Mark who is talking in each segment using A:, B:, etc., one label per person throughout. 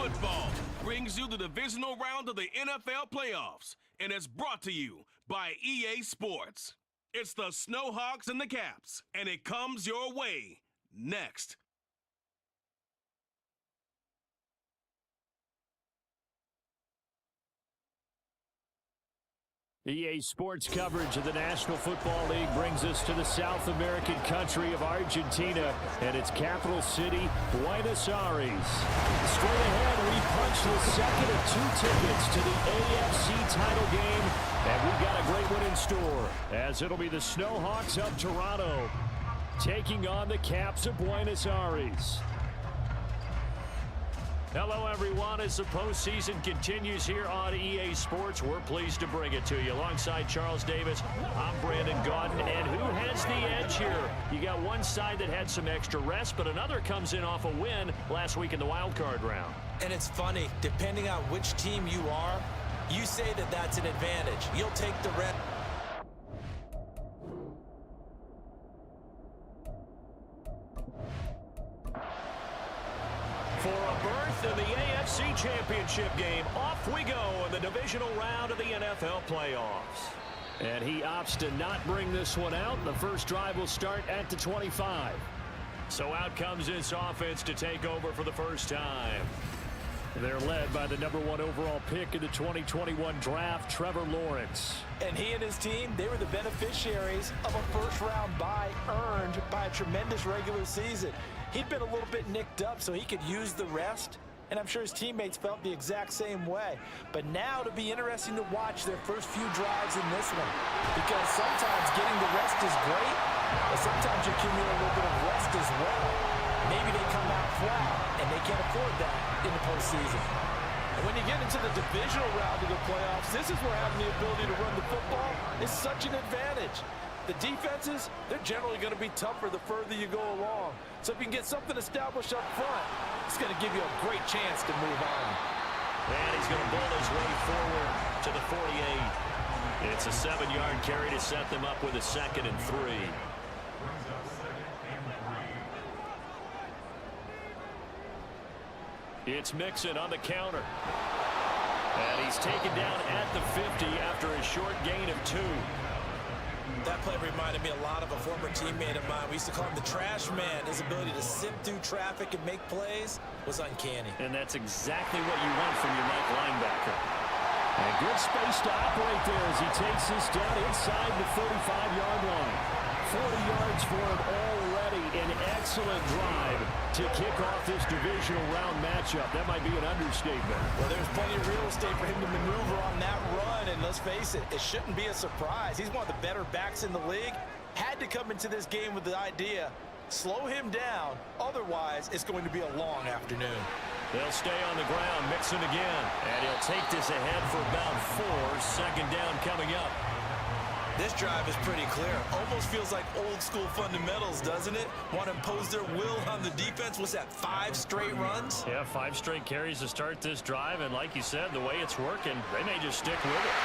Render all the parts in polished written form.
A: Football brings you the divisional round of the NFL playoffs, and it's brought to you by EA Sports. It's the Snohawks and the Caps, and it comes your way next.
B: EA Sports coverage of the National Football League brings us to the South American country of Argentina and its capital city, Buenos Aires. Straight ahead, we punch the second of two tickets to the AFC title game, and we've got a great one in store, as it'll be the Snohawks of Toronto taking on the Caps of Buenos Aires. Hello, everyone. As the postseason continues here on EA Sports, we're pleased to bring it to you. Alongside Charles Davis, I'm Brandon Gaudin. And who has the edge here? You got one side that had some extra rest, but another comes in off a win last week in the wild card round.
C: And it's funny, depending on which team you are, you say that that's an advantage. You'll take the rest.
B: For a berth in the AFC Championship game, off we go in the divisional round of the NFL playoffs. And he opts to not bring this one out. The first drive will start at the 25. So out comes this offense to take over for the first time. They're led by the #1 overall pick in the 2021 draft, Trevor Lawrence.
C: And he and his team, they were the beneficiaries of a first-round bye earned by a tremendous regular season. He'd been a little bit nicked up, so he could use the rest. And I'm sure his teammates felt the exact same way. But now it'll be interesting to watch their first few drives in this one. Because sometimes getting the rest is great, but sometimes you accumulate a little bit of rest as well. Maybe they come out flat, and they can't afford that in the postseason. And when you get into the divisional round of the playoffs, this is where having the ability to run the football is such an advantage. The defenses, they're generally going to be tougher the further you go along. So if you can get something established up front, it's going to give you a great chance to move on.
B: And he's going to bull his way forward to the 48. It's a 7-yard carry to set them up with a 2nd and 3. It's Mixon on the counter. And he's taken down at the 50 after a short gain of 2.
C: That play reminded me a lot of a former teammate of mine. We used to call him the trash man. His ability to sift through traffic and make plays was uncanny.
B: And that's exactly what you want from your Mike linebacker. And good space to operate there as he takes this down inside the 45-yard line. 40 yards for him already. An excellent drive to kick off this divisional round matchup. That might be an understatement.
C: Well, there's plenty of real estate for him to maneuver on that run, and let's face it, it shouldn't be a surprise. He's one of the better backs in the league. Had to come into this game with the idea, slow him down, otherwise it's going to be a long afternoon.
B: They'll stay on the ground, Mixon again, and he'll take this ahead for about 4. 2nd down coming up.
C: This drive is pretty clear. Almost feels like old school fundamentals, doesn't it? Want to impose their will on the defense. What's that, 5 straight runs?
B: Yeah, 5 straight carries to start this drive, and like you said, the way it's working, they may just stick with it.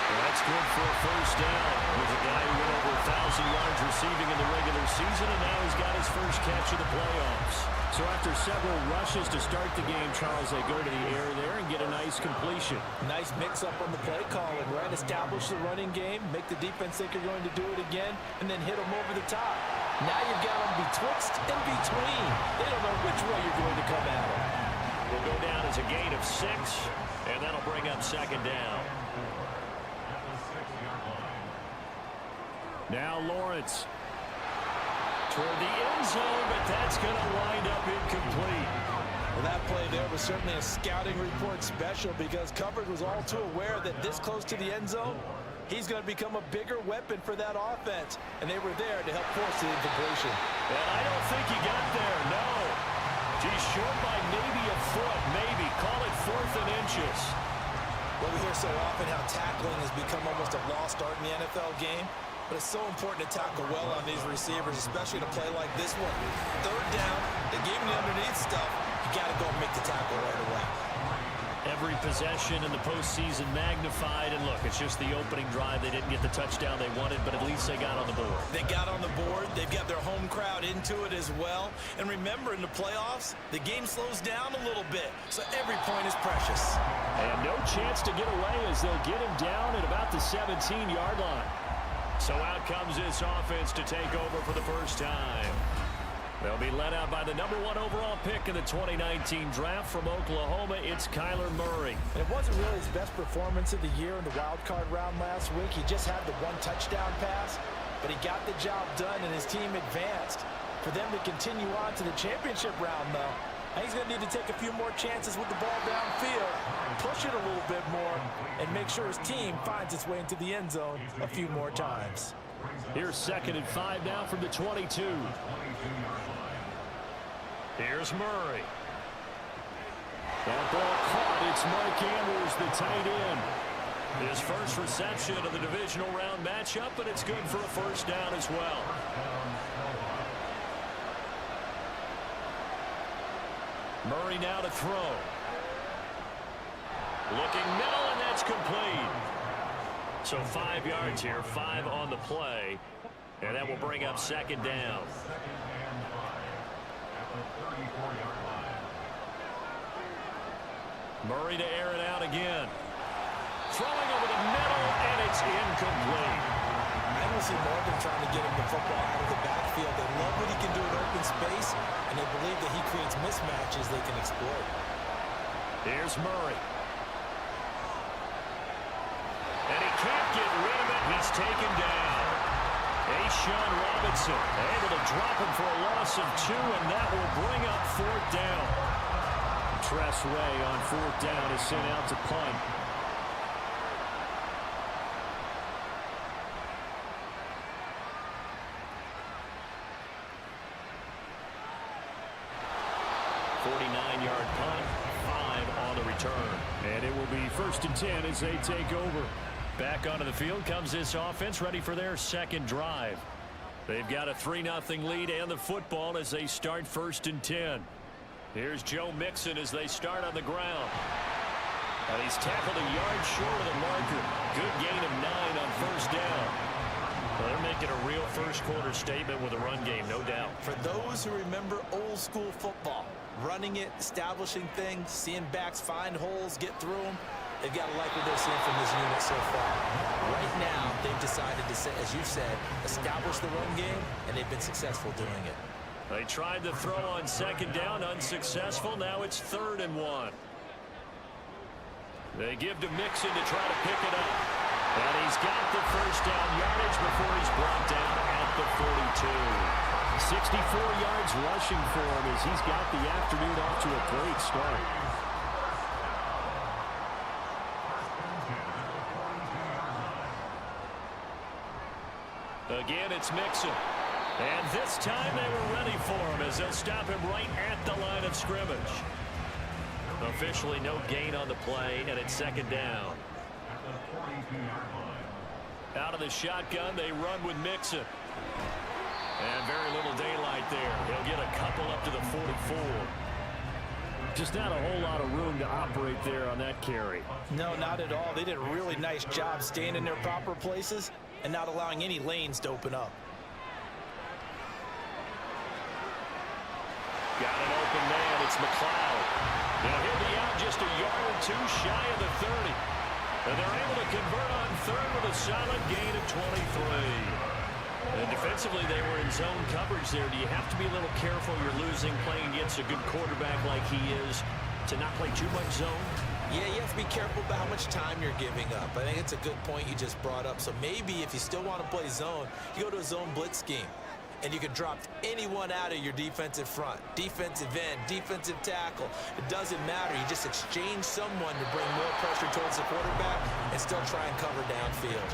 B: Well, that's good for a first down. He's a guy who went over 1,000 yards receiving in the regular season, and now he's got his first catch of the playoffs. So after several rushes to start the game, Charles, they go to the air there and get a nice completion.
C: Nice mix-up on the play calling, right? Establish the running game, make the defense think you're going to do it again, and then hit them over the top. Now you've got them betwixt and between. They don't know which way you're going to come at them.
B: Will go down as a gain of 6, and that'll bring up 2nd down. Now Lawrence toward the end zone, but that's going to wind up incomplete.
C: Well, that play there was certainly a scouting report special because coverage was all too aware that this close to the end zone, he's going to become a bigger weapon for that offense, and they were there to help force the incompletion.
B: And I don't think he got there, no. He's short by maybe a foot, maybe. Call it 4th and inches.
C: Well, we hear so often how tackling has become almost a lost art in the NFL game. But it's so important to tackle well on these receivers, especially to play like this one. 3rd down, they gave him the underneath stuff. You got to go and make the tackle right away.
B: Every possession in the postseason magnified. And look, it's just the opening drive. They didn't get the touchdown they wanted, but at least they got on the board.
C: They got on the board. They've got their home crowd into it as well. And remember, in the playoffs, the game slows down a little bit, so every point is precious.
B: And no chance to get away as they'll get him down at about the 17-yard line. So out comes this offense to take over for the first time. They'll be led out by the number 1 overall pick in the 2019 draft from Oklahoma. It's Kyler Murray.
C: And it wasn't really his best performance of the year in the wild card round last week. He just had the 1 touchdown pass, but he got the job done and his team advanced. For them to continue on to the championship round, though, he's going to need to take a few more chances with the ball downfield, push it a little bit more, and make sure his team finds its way into the end zone a few more times.
B: Here's 2nd and 5 now from the 22. Here's Murray. That ball caught. It's Mike Andrews, the tight end. His first reception of the divisional round matchup, and it's good for a first down as well. Murray now to throw. Looking middle, and that's complete. So 5 yards here, 5 on the play, and that will bring up 2nd down. Murray to air it out again. Throwing over the middle, and it's incomplete.
C: I don't see Morgan trying to get him the football out of the backfield. They love what he can do in open space, and they believe that he creates mismatches they can exploit.
B: Here's Murray. And he can't get rid of it. He's taken down. Sean Robinson able to drop him for a loss of 2, and that will bring up 4th down. Tress Way on 4th down is sent out to punt. .49-yard punt, 5 on the return. And it will be 1st and 10 as they take over. Back onto the field comes this offense, ready for their 2nd drive. They've got a 3-0 lead and the football as they start 1st and 10. Here's Joe Mixon as they start on the ground. And he's tackled a yard short of the marker. Good gain of 9 on 1st down. Well, they're making a real first-quarter statement with a run game, no doubt.
C: For those who remember old-school football, running it, establishing things, seeing backs find holes, get through them, they've got to like what they're seeing from this unit so far. Right now, they've decided to, as you said, establish the run game, and they've been successful doing it.
B: They tried to throw on 2nd down, unsuccessful. Now it's 3rd and 1. They give to Mixon to try to pick it up. And he's got the first down yardage before he's brought down at the 42. 64 yards rushing for him as he's got the afternoon off to a great start. Again, it's Mixon. And this time they were ready for him as they'll stop him right at the line of scrimmage. Officially no gain on the play, and it's 2nd down. Out of the shotgun, they run with Mixon. And very little daylight there. He'll get a couple up to the 44. Just not a whole lot of room to operate there on that carry.
C: No, not at all. They did a really nice job staying in their proper places and not allowing any lanes to open up.
B: Got an open man. It's McLeod. Now he'll be out just a yard or 2 shy of the 30. And they're able to convert on 3rd with a solid gain of 23. And defensively, they were in zone coverage there. Do you have to be a little careful? You're losing, playing against a good quarterback like he is, to not play too much zone?
C: Yeah, you have to be careful about how much time you're giving up. I think it's a good point you just brought up. So maybe if you still want to play zone, you go to a zone blitz scheme. And you can drop anyone out of your defensive front, defensive end, defensive tackle. It doesn't matter. You just exchange someone to bring more pressure towards the quarterback and still try and cover downfield.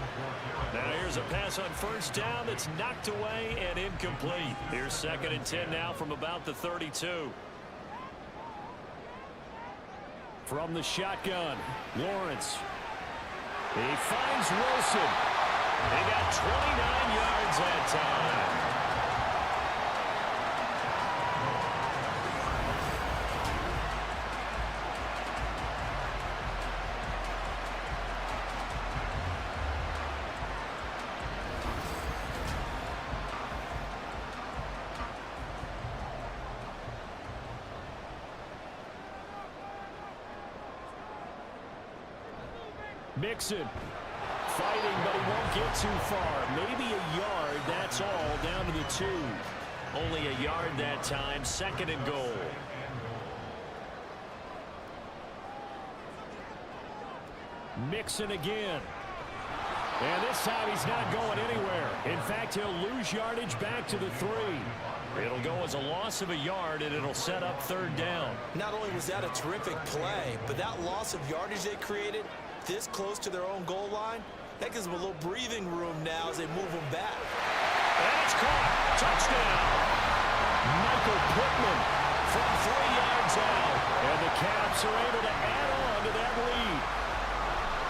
B: Now here's a pass on 1st down that's knocked away and incomplete. Here's 2nd and 10 now from about the 32. From the shotgun, Lawrence. He finds Wilson. They got 29 yards that time. Mixon fighting, but he won't get too far. Maybe a yard, that's all, down to the 2. Only a yard that time, 2nd and goal. Mixon again. And this time he's not going anywhere. In fact, he'll lose yardage back to the 3. It'll go as a loss of a yard, and it'll set up 3rd down.
C: Not only was that a terrific play, but that loss of yardage they created this close to their own goal line, that gives them a little breathing room now as they move them back.
B: And it's caught. Touchdown. Michael Pittman from 3 yards out. And the Caps are able to add on to that lead.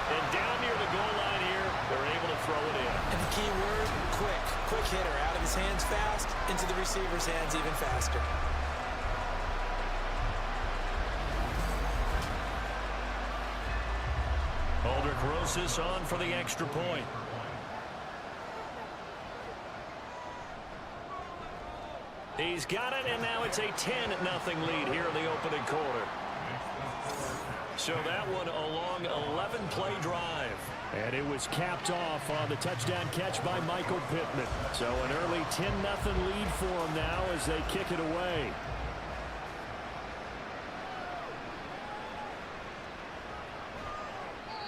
B: And down near the goal line here, they're able to throw it in.
C: And the key word, quick. Quick hitter. Out of his hands fast, into the receiver's hands even faster.
B: Aldrich Rosas on for the extra point. He's got it, and now it's a 10-0 lead here in the opening quarter. So that one a long 11-play drive. And it was capped off on the touchdown catch by Michael Pittman. So an early 10-0 lead for him now as they kick it away.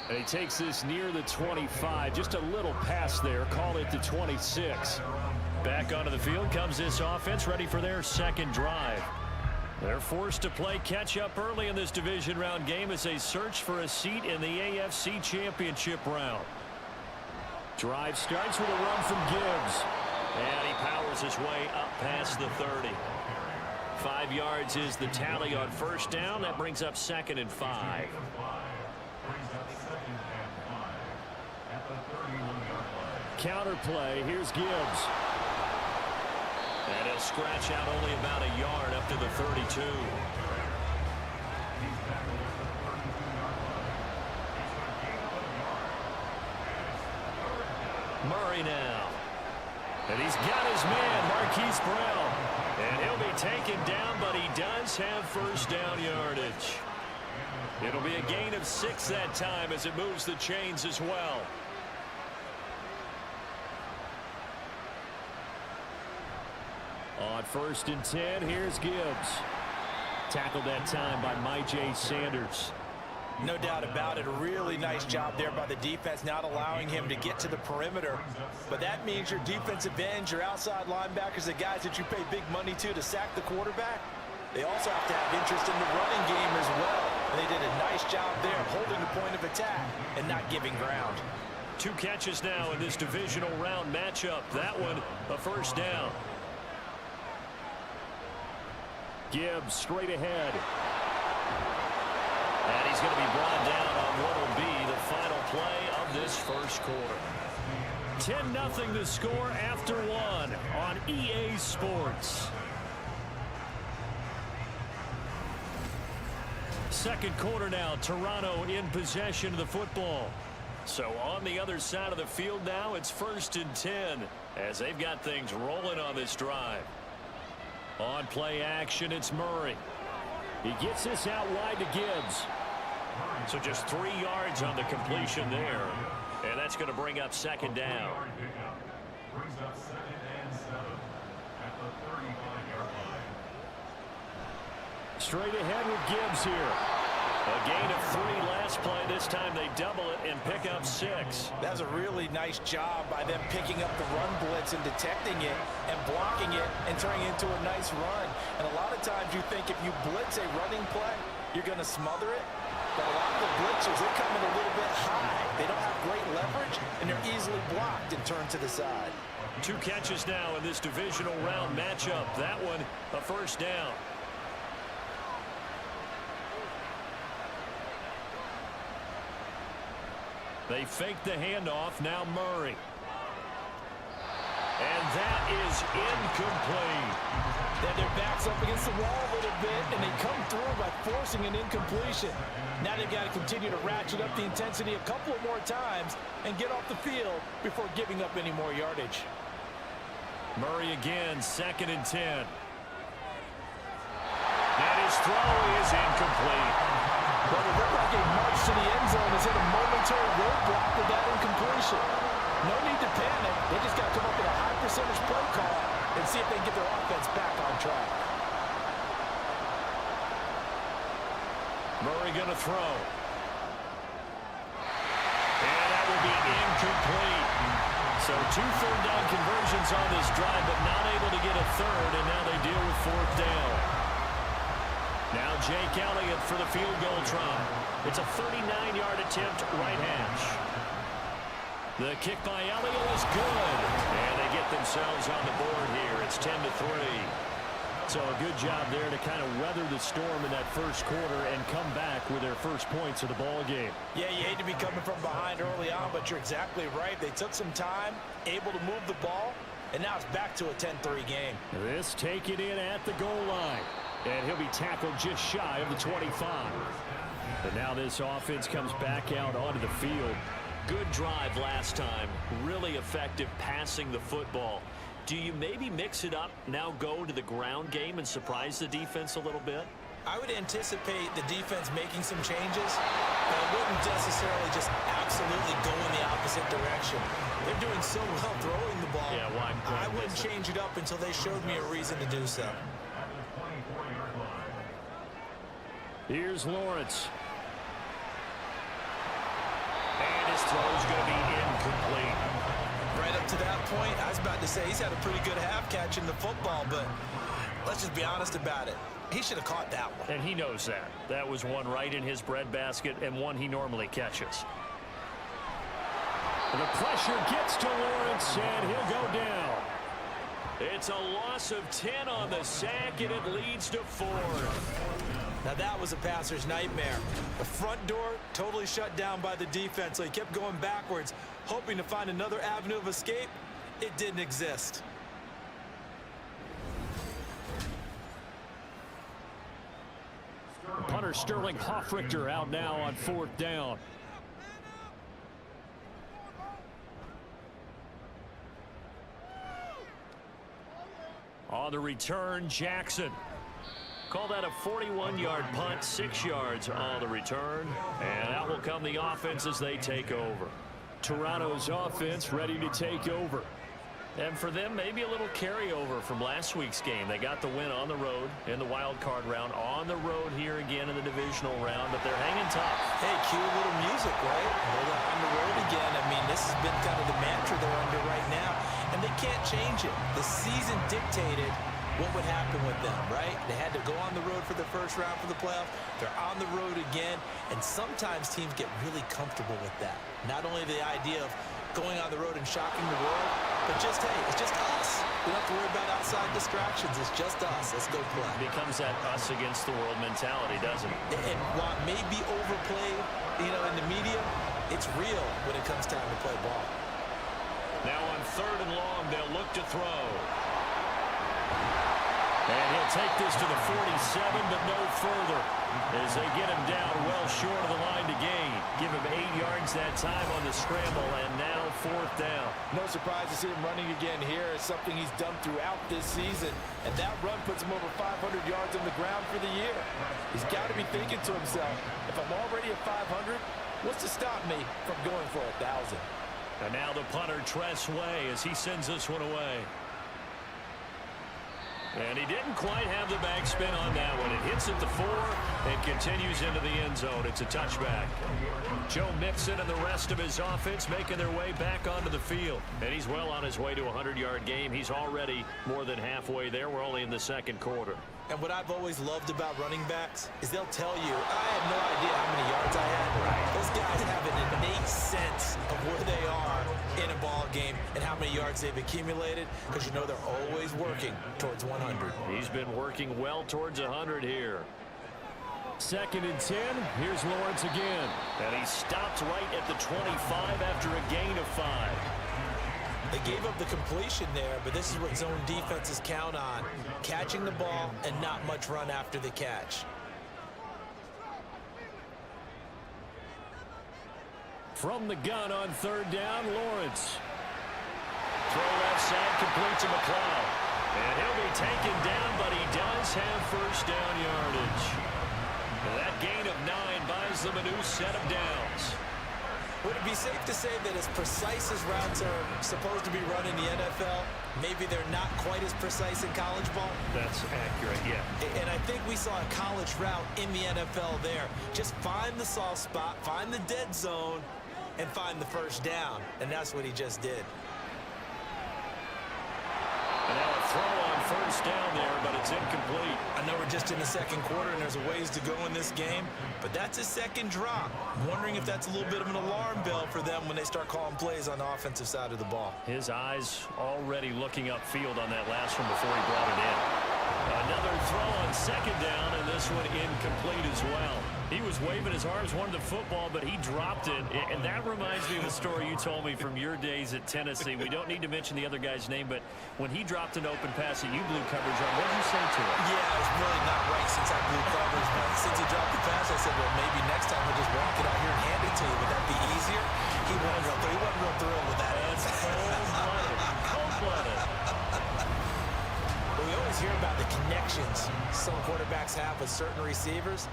B: And he takes this near the 25. Just a little pass there. Call it the 26. Back onto the field comes this offense, ready for their 2nd drive. They're forced to play catch-up early in this division round game as they search for a seat in the AFC championship round. Drive starts with a run from Gibbs. And he powers his way up past the 30. 5 yards is the tally on 1st down. That brings up 2nd and 5. Counter play. Here's Gibbs. And he'll scratch out only about a yard up to the 32. Murray now. And he's got his man, Marquise Brown. And he'll be taken down, but he does have 1st down yardage. It'll be a gain of 6 that time as it moves the chains as well. On 1st and 10, here's Gibbs. Tackled that time by Mike J. Sanders.
C: No doubt about it. A really nice job there by the defense, not allowing him to get to the perimeter. But that means your defensive ends, your outside linebackers, the guys that you pay big money to sack the quarterback, they also have to have interest in the running game as well. And they did a nice job there of holding the point of attack and not giving ground.
B: 2 catches now in this divisional round matchup. That one a 1st down. Gibbs straight ahead. And he's going to be brought down on what will be the final play of this 1st quarter. 10-0 the score after 1 on EA Sports. 2nd quarter now. Toronto in possession of the football. So on the other side of the field now, it's 1st and 10 as they've got things rolling on this drive. On play action, it's Murray. He gets this out wide to Gibbs. So just 3 yards on the completion there. And that's going to bring up 2nd down. Straight ahead with Gibbs here. A gain of 3 last play. This time they double it and pick up 6.
C: That's a really nice job by them picking up the run blitz and detecting it and blocking it and turning it into a nice run. And a lot of times you think if you blitz a running play, you're going to smother it. But a lot of the blitzers, they come in a little bit high. They don't have great leverage, and they're easily blocked and turned to the side.
B: 2 catches now in this divisional round matchup. That one a 1st down. They fake the handoff. Now Murray. And that is incomplete.
C: Then their backs up against the wall a little bit, and they come through by forcing an incompletion. Now they've got to continue to ratchet up the intensity a couple of more times and get off the field before giving up any more yardage.
B: Murray again, 2nd and 10. And his throw is incomplete.
C: But it looked like a march to the end zone has hit a momentary roadblock with that incompletion. No need to panic. They just got to come up with a high percentage play call and see if they can get their offense back on track.
B: Murray going to throw. And that will be incomplete. So 2 third-down conversions on this drive, but not able to get a third, and now they deal with 4th down. Now Jake Elliott for the field goal try. It's a 39-yard attempt, right hash. The kick by Elliott is good, and they get themselves on the board here. It's 10-3. So a good job there to kind of weather the storm in that first quarter and come back with their first points of the ball game.
C: Yeah, you hate to be coming from behind early on, but you're exactly right. They took some time, able to move the ball, and now it's back to a 10-3 game.
B: This taken in at the goal line, and he'll be tackled just shy of the 25. But now this offense comes back out onto the field.
D: Good drive last time. Really effective passing the football. Do you maybe mix it up, now go to the ground game and surprise the defense a little bit?
C: I would anticipate the defense making some changes, but I wouldn't necessarily just absolutely go in the opposite direction. They're doing so well throwing the ball.
D: Yeah, well,
C: I wouldn't change it up until they showed me a reason to do so.
B: Here's Lawrence. And his throw's going to be incomplete.
C: Right up to that point, I was about to say he's had a pretty good half catching the football, but let's just be honest about it. He should have caught that one.
B: And he knows that. That was one right in his breadbasket and one he normally catches. The pressure gets to Lawrence, and he'll go down. It's a loss of 10 on the sack, and it leads to 4.
C: Now that was a passer's nightmare. The front door totally shut down by the defense, so he kept going backwards, hoping to find another avenue of escape. It didn't exist.
B: Punter Sterling Hoffrichter out now on 4th down. On the return, Jackson. Call that a 41-yard punt, 6 yards on the return. And out will come the offense as they take over. Toronto's offense ready to take over.
D: And for them, maybe a little carryover from last week's game. They got the win on the road in the wild card round, on the road here again in the divisional round, but they're hanging tough.
C: Hey, cue a little music, right? They're on the road again. I mean, this has been kind of the mantra they're under right now, and they can't change it. The season dictated what would happen with them, right? They had to go on the road for the first round for the playoffs. They're on the road again, and sometimes teams get really comfortable with that. Not only the idea of going on the road and shocking the world, but just, hey, it's just us. We don't have to worry about outside distractions. It's just us. Let's go play.
D: It becomes that us against the world mentality, doesn't it?
C: And while it may be overplayed, in the media, it's real when it comes time to play ball.
B: Now on 3rd and long, they'll look to throw. And he'll take this to the 47, but no further, as they get him down well short of the line to gain. Give him 8 yards that time on the scramble, and now 4th down.
C: No surprise to see him running again here. It's something he's done throughout this season, and that run puts him over 500 yards on the ground for the year. He's got to be thinking to himself, if I'm already at 500, what's to stop me from going for 1,000?
B: And now the punter, Tress Way, as he sends this one away. And he didn't quite have the backspin on that one. It hits at the 4 and continues into the end zone. It's a touchback. Joe Mixon and the rest of his offense making their way back onto the field. And he's well on his way to a 100-yard game. He's already more than halfway there. We're only in the 2nd quarter.
C: And what I've always loved about running backs is they'll tell you, I had no idea how many yards I had. Those guys have an innate sense of where they are in a ball game and how many yards they've accumulated, because you know they're always working towards 100.
B: He's been working well towards 100 here. 2nd and 10. Here's Lawrence again. And he stopped right at the 25 after a gain of 5.
C: They gave up the completion there, but this is what zone defenses count on. Catching the ball and not much run after the catch.
B: From the gun on 3rd down, Lawrence. Throw left side, complete to McLeod. And he'll be taken down, but he does have 1st down yardage. And that gain of 9
D: buys them a new set of downs.
C: Would it be safe to say that as precise as routes are supposed to be run in the NFL, maybe they're not quite as precise in college ball?
D: That's accurate, yeah.
C: And I think we saw a college route in the NFL there. Just find the soft spot, find the dead zone, and find the first down. And that's what he just did.
D: And now a throw on first down there, but it's incomplete.
C: I know we're just in the second quarter and there's a ways to go in this game, but that's a second drop. I'm wondering if that's a little bit of an alarm bell for them when they start calling plays on the offensive side of the ball.
D: His eyes already looking upfield on that last one before he brought it in. Another throw on second down, and this one incomplete as well. He was waving his arms, wanted the football, but he dropped it. And that reminds me of a story you told me from your days at Tennessee. We don't need to mention the other guy's name, but when he dropped an open pass that you blew coverage on, what did you say to him?
C: Yeah, it's really not right since I blew coverage, but since he dropped the pass, I said, well, maybe next time we'll just walk it out here and hand it to you. Would that be easier? He wasn't real thrilled with that.
D: That's cold-blooded. Cold-blooded.
C: We always hear about the connections some quarterbacks have with certain receivers.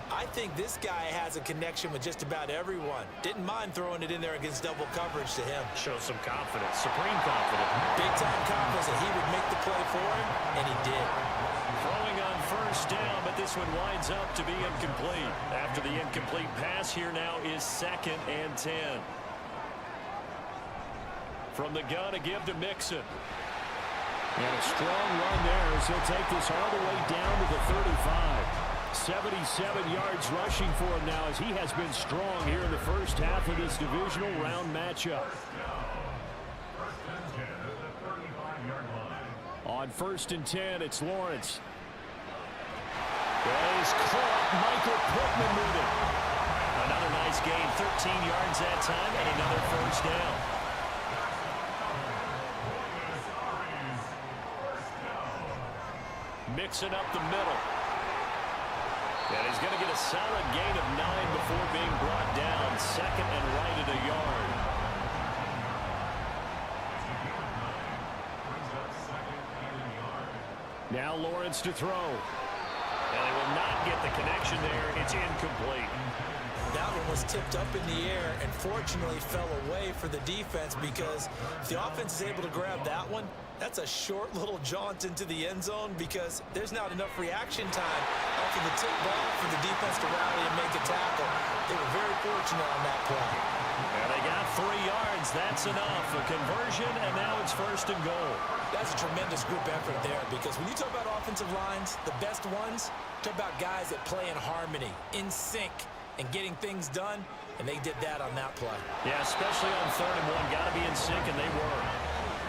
C: I think this guy has a connection with just about everyone. Didn't mind throwing it in there against double coverage to him.
D: Shows some confidence, supreme confidence.
C: Big-time confidence that he would make the play for him, and he did.
D: Throwing on first down, but this one winds up to be incomplete. After the incomplete pass, here now is 2nd and 10. From the gun, a give to Mixon.
B: And a strong run there as he'll take this all the way down to the 35. 77 yards rushing for him now as he has been strong here in the first half of this divisional round matchup. On 1st and 10, it's Lawrence. Well, he's caught Michael Pittman with it.
D: Another nice gain, 13 yards that time, and another first down. Mixing up the middle. And he's going to get a solid gain of 9 before being brought down. 2nd and right at a yard.
B: Now Lawrence to throw.
D: And they will not get the connection there. It's incomplete.
C: That one was tipped up in the air and fortunately fell away for the defense, because if the offense is able to grab that one, that's a short little jaunt into the end zone, because there's not enough reaction time off of the tip ball for the defense to rally and make a tackle. They were very fortunate on that play.
D: And they got 3 yards. That's enough. A conversion, and now it's 1st and goal.
C: That's a tremendous group effort there, because when you talk about offensive lines, the best ones, talk about guys that play in harmony, in sync, and getting things done, and they did that on that play.
D: Yeah, especially on 3rd and 1. Got to be in sync, and they were.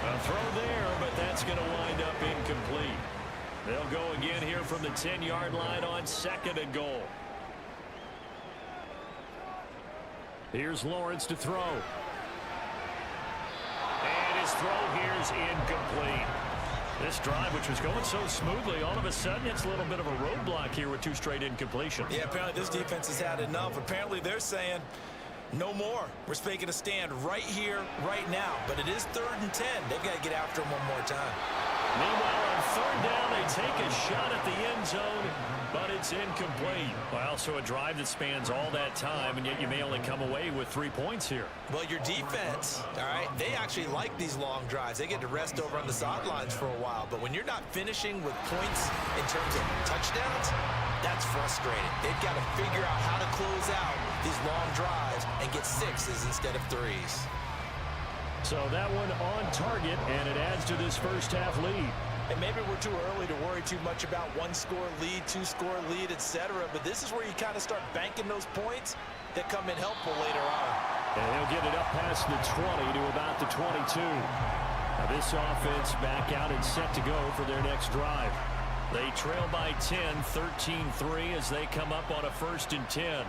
D: A throw there, but that's going to wind up incomplete. They'll go again here from the 10-yard line on 2nd and goal.
B: Here's Lawrence to throw.
D: And his throw here is incomplete. This drive, which was going so smoothly, all of a sudden it's a little bit of a roadblock here with 2 straight incompletions.
C: Yeah, apparently this defense has had enough. Apparently they're saying, no more. We're making a stand right here, right now. But it is 3rd and 10. They've got to get after him one more time.
D: Meanwhile, on 3rd down, they take a shot at the end zone, but it's incomplete. Well, so a drive that spans all that time, and yet you may only come away with 3 points here.
C: Well, your defense, all right, they actually like these long drives. They get to rest over on the sidelines for a while. But when you're not finishing with points in terms of touchdowns, that's frustrating. They've got to figure out how to close out these long drives and get 6s instead of 3s.
B: So that one on target, and it adds to this first half lead.
C: And maybe we're too early to worry too much about 1-score lead, 2-score lead, etc. But this is where you kind of start banking those points that come in helpful later on.
B: And he'll get it up past the 20 to about the 22. Now this offense back out and set to go for their next drive.
D: They trail by 10, 13-3 as they come up on a 1st and 10.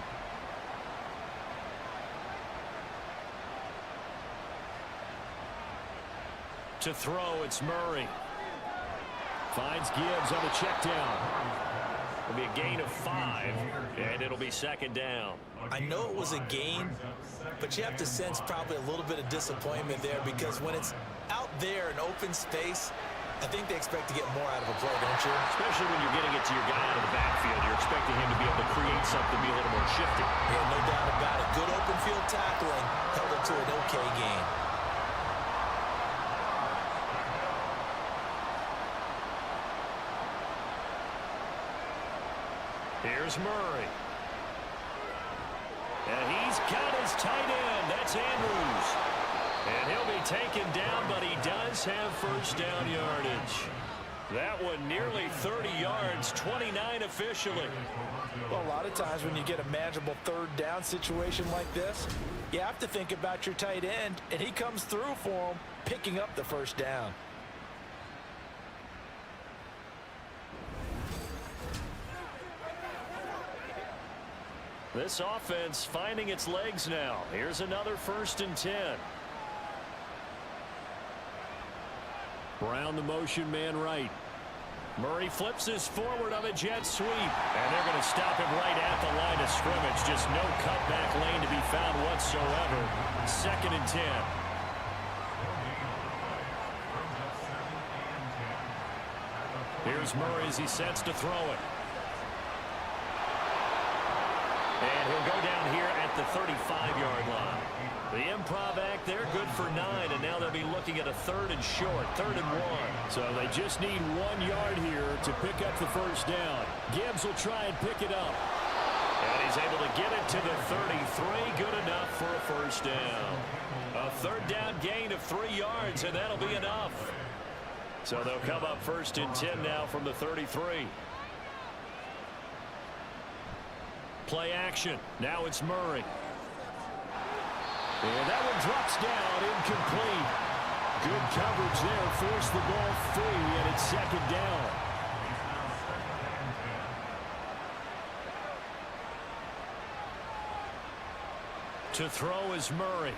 D: To throw, it's Murray.
B: Finds Gibbs on the check down.
D: It'll be a gain of 5, and it'll be 2nd down.
C: I know it was a gain, but you have to sense probably a little bit of disappointment there, because when it's out there in open space, I think they expect to get more out of a play, don't you?
D: Especially when you're getting it to your guy out of the backfield. You're expecting him to be able to create something, be a little more shifty.
C: Yeah, no doubt about it. Good open field tackling held him to an okay gain.
D: Here's Murray. And he's got his tight end. That's Andrews. And he'll be taken down, but he does have first down yardage. That one nearly 30 yards, 29 officially.
C: Well, a lot of times when you get a manageable third down situation like this, you have to think about your tight end, and he comes through for him, picking up the first down.
D: This offense finding its legs now. Here's another 1st and 10.
B: Brown the motion man right.
D: Murray flips this forward of a jet sweep. And they're going to stop him right at the line of scrimmage. Just no cutback lane to be found whatsoever. 2nd and 10. Here's Murray as he sets to throw it. And he'll go down here at the 35-yard line. The improv act there, good for 9, and now they'll be looking at a 3rd and short, 3rd and 1.
B: So they just need 1 yard here to pick up the first down. Gibbs will try and pick it up.
D: And he's able to get it to the 33, good enough for a first down. A 3rd down gain of 3 yards, and that'll be enough. So they'll come up 1st and 10 now from the 33. Play action. Now it's Murray.
B: And that one drops down, incomplete. Good coverage there, forced the ball free, and it's 2nd down.
D: To throw is Murray.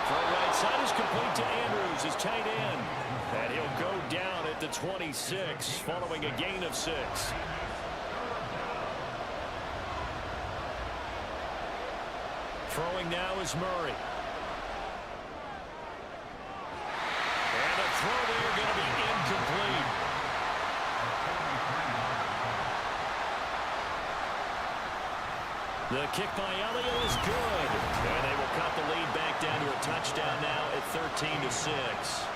D: Throw right side is complete to Andrews, his tight end. And he'll go down at the 26, following a gain of 6. Throwing now is Murray. And the throw there going to be incomplete. The kick by Elliott is good. And they will cut the lead back down to a touchdown now at 13-6.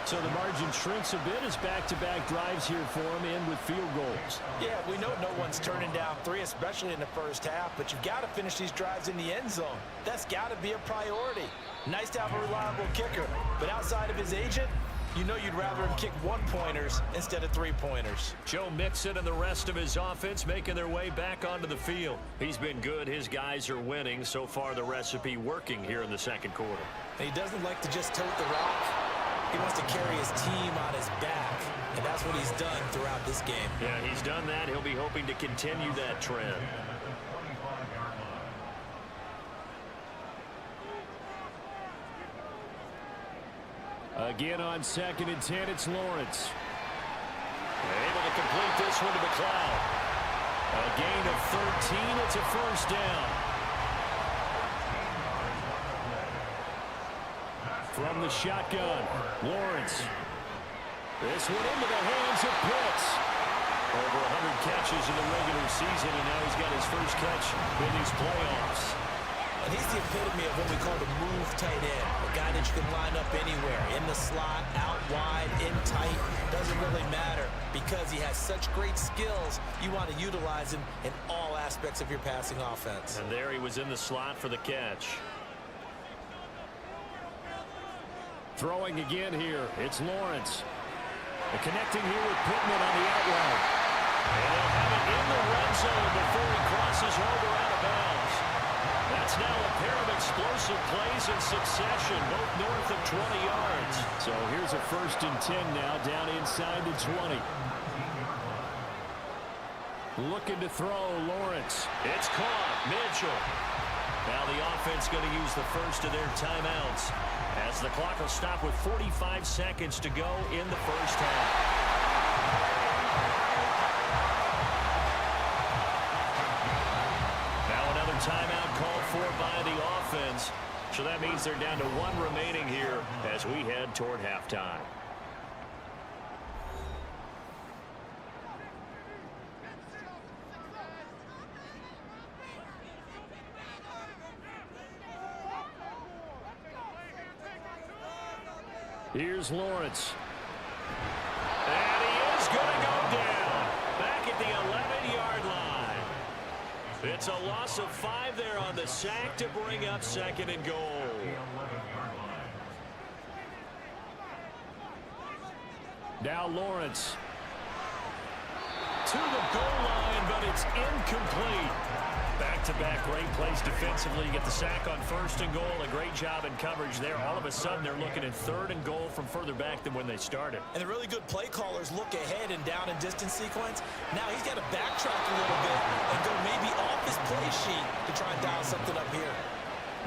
B: So the margin shrinks a bit as back-to-back drives here for him, in with field goals.
C: Yeah, we know no one's turning down 3, especially in the first half, but you've got to finish these drives in the end zone. That's got to be a priority. Nice to have a reliable kicker, but outside of his agent, you know you'd rather him kick 1-pointers instead of 3-pointers.
D: Joe Mixon and the rest of his offense making their way back onto the field. He's been good. His guys are winning. So far, the recipe working here in the 2nd quarter.
C: And he doesn't like to just tote the rock. He wants to carry his team on his back, and that's what he's done throughout this game.
D: Yeah, he's done that. He'll be hoping to continue that trend.
B: Again on 2nd and 10, it's Lawrence.
D: Able to complete this one to McLeod. A gain of 13. It's a first down.
B: From the shotgun, Lawrence. This one into the hands of Pitts.
D: Over 100 catches in the regular season, and now he's got his first catch in these playoffs.
C: And he's the epitome of what we call the move tight end. A guy that you can line up anywhere, in the slot, out wide, in tight. Doesn't really matter because he has such great skills. You want to utilize him in all aspects of your passing offense.
D: And there he was in the slot for the catch.
B: Throwing again here, it's Lawrence. Connecting here with Pittman on the out route.
D: And they'll have it in the red zone before he crosses over out of bounds. That's now a pair of explosive plays in succession, both north of 20 yards.
B: So here's a 1st and 10 now, down inside the 20. Looking to throw, Lawrence.
D: It's caught, Mitchell. Now the offense going to use the first of their timeouts, as the clock will stop with 45 seconds to go in the first half. Now another timeout called for by the offense. So that means they're down to 1 remaining here as we head toward halftime. Here's Lawrence. And he is going to go down. Back at the 11-yard line. It's a loss of 5 there on the sack to bring up 2nd and goal. Now Lawrence. To the goal line, but it's incomplete. Back-to-back great plays defensively. You get the sack on 1st and goal. A great job in coverage there. All of a sudden, they're looking at 3rd and goal from further back than when they started.
C: And the really good play callers look ahead and down and distance sequence. Now he's got to backtrack a little bit and go maybe off his play sheet to try and dial something up here.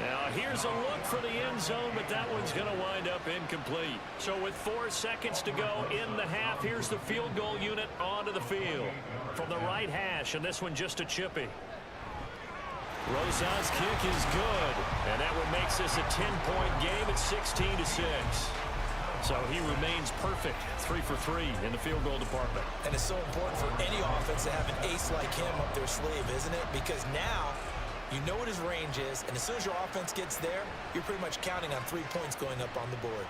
D: Now, here's a look for the end zone, but that one's going to wind up incomplete. So with 4 seconds to go in the half, here's the field goal unit onto the field. From the right hash, and this one just a chippy. Rosas' kick is good, and that one makes this a 10-point game at 16-6. So he remains perfect, 3 for 3 in the field goal department.
C: And it's so important for any offense to have an ace like him up their sleeve, isn't it? Because now you know what his range is, and as soon as your offense gets there, you're pretty much counting on 3 points going up on the board.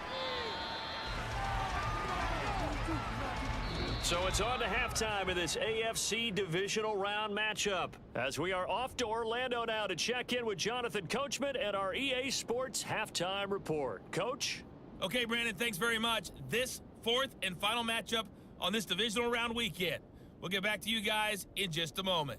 D: So it's on to halftime of this AFC Divisional round matchup as we are off to Orlando now to check in with Jonathan Coachman and our EA Sports halftime report. Coach?
E: Okay, Brandon, thanks very much. This 4th and final matchup on this Divisional round weekend. We'll get back to you guys in just a moment.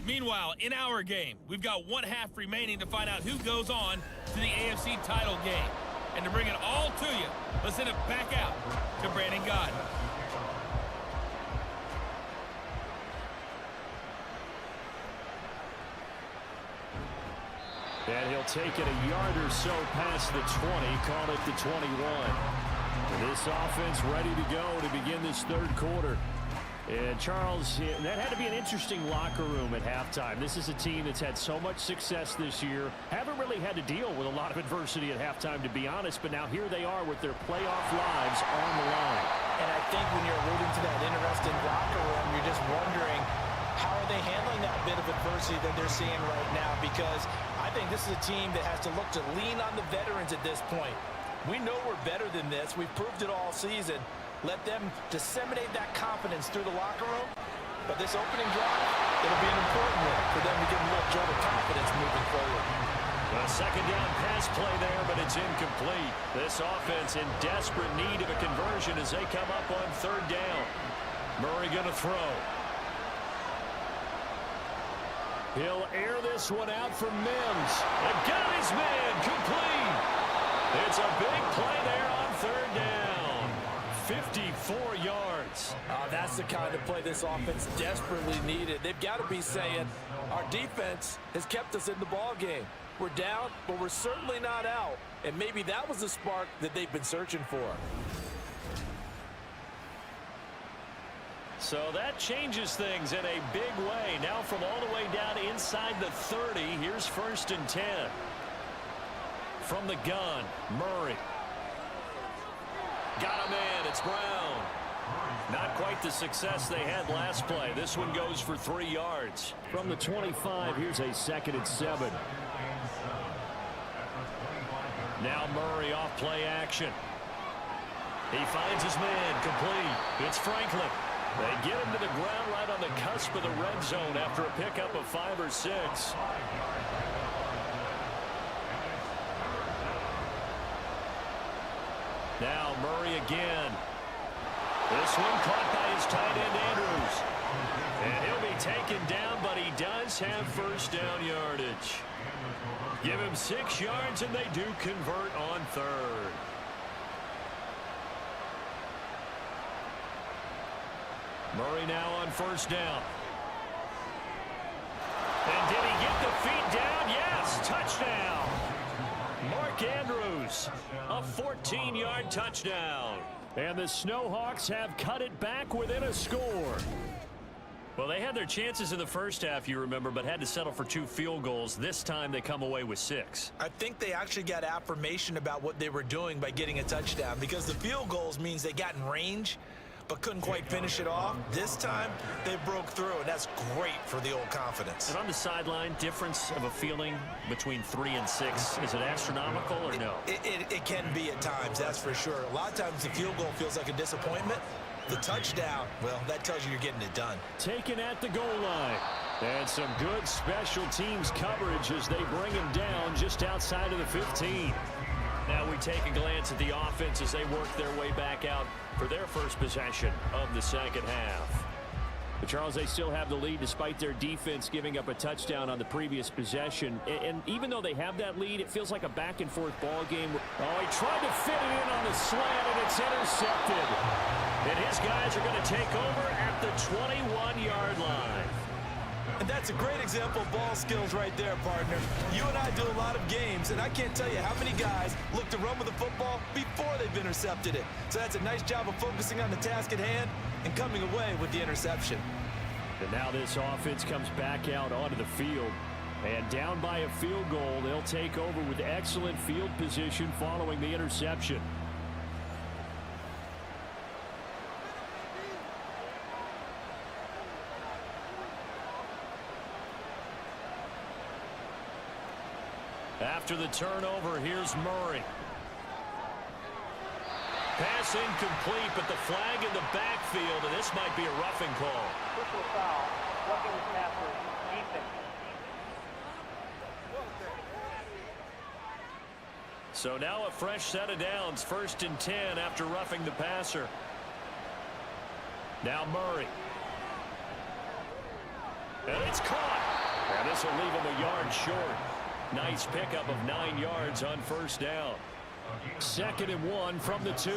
E: Meanwhile, in our game, we've got 1 half remaining to find out who goes on to the AFC title game. And to bring it all to you, let's send it back out to Brandon Godden.
B: And he'll take it a yard or so past the 20, call it the 21. And this offense ready to go to begin this 3rd quarter. And Charles, that had to be an interesting locker room at halftime. This is a team that's had so much success this year. Haven't really had to deal with a lot of adversity at halftime, to be honest. But now here they are with their playoff lives on the line.
C: And I think when you're alluding to that interesting locker room, you're just wondering, how are they handling that bit of adversity that they're seeing right now? Because I think this is a team that has to look to lean on the veterans at this point. We know we're better than this. We've proved it all season. Let them disseminate that confidence through the locker room. But this opening drive, it'll be an important one for them to get a little jolt of confidence moving forward.
D: A 2nd down pass play there, but it's incomplete. This offense in desperate need of a conversion as they come up on 3rd down. Murray going to throw. He'll air this one out for Mims. And got his man complete. It's a big play there on 3rd down. 54 yards.
C: That's the kind of play this offense desperately needed. They've got to be saying, our defense has kept us in the ball game. We're down, but we're certainly not out. And maybe that was the spark that they've been searching for.
D: So that changes things in a big way. Now from all the way down inside the 30, here's 1st and 10. From the gun, Murray. Got a man, it's Brown. Not quite the success they had last play. This one goes for 3 yards.
B: From the 25, here's a 2nd and 7.
D: Now Murray off play action. He finds his man, complete. It's Franklin. They get him to the ground right on the cusp of the red zone after a pickup of 5 or 6. Now Murray again. This one caught by his tight end Andrews. And he'll be taken down, but he does have 1st down yardage. Give him 6 yards, and they do convert on 3rd. Murray now on 1st down. And did he get the feet down? Yes, touchdown. Mark Andrews, a 14-yard touchdown.
B: And the Snohawks have cut it back within a score.
D: Well, they had their chances in the first half, you remember, but had to settle for 2 field goals. This time they come away with 6.
C: I think they actually got affirmation about what they were doing by getting a touchdown, because the field goals means they got in range but couldn't quite finish it off. This time they broke through, and that's great for the old confidence.
D: And on the sideline, difference of a feeling between 3 and 6, is it astronomical or no?
C: It can be at times, that's for sure. A lot of times the field goal feels like a disappointment. The touchdown, well, that tells you you're getting it done.
B: Taken at the goal line. And some good special teams coverage as they bring him down just outside of the 15.
D: Now we take a glance at the offense as they work their way back out for their first possession of the second half.
B: But Charles, they still have the lead despite their defense giving up a touchdown on the previous possession. And even though they have that lead, it feels like a back-and-forth ball game. Oh, he tried to fit it in on the slant, and it's intercepted.
D: And his guys are going to take over at the 21-yard line.
C: And that's a great example of ball skills right there, partner. You and I do a lot of games, and I can't tell you how many guys look to run with the football before they've intercepted it. So that's a nice job of focusing on the task at hand and coming away with the interception.
B: And now this offense comes back out onto the field. And down by a field goal, they'll take over with excellent field position following the interception.
D: After the turnover, here's Murray. Pass incomplete, but the flag in the backfield, and this might be a roughing call.
F: Personal foul, roughing the passer, defense.
D: So now a fresh set of downs, 1st and 10 after roughing the passer. Now Murray. And it's caught. And this will leave him a yard short. Nice pickup of 9 yards on 1st down.
B: 2nd and 1 from the 2.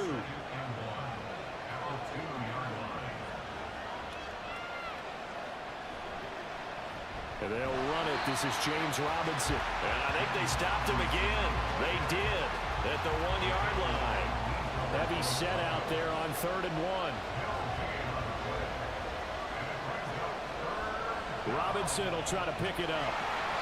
B: And they'll run it. This is James Robinson.
D: And I think they stopped him again. They did at the 1-yard line.
B: Heavy set out there on 3rd and 1. Robinson will try to pick it up.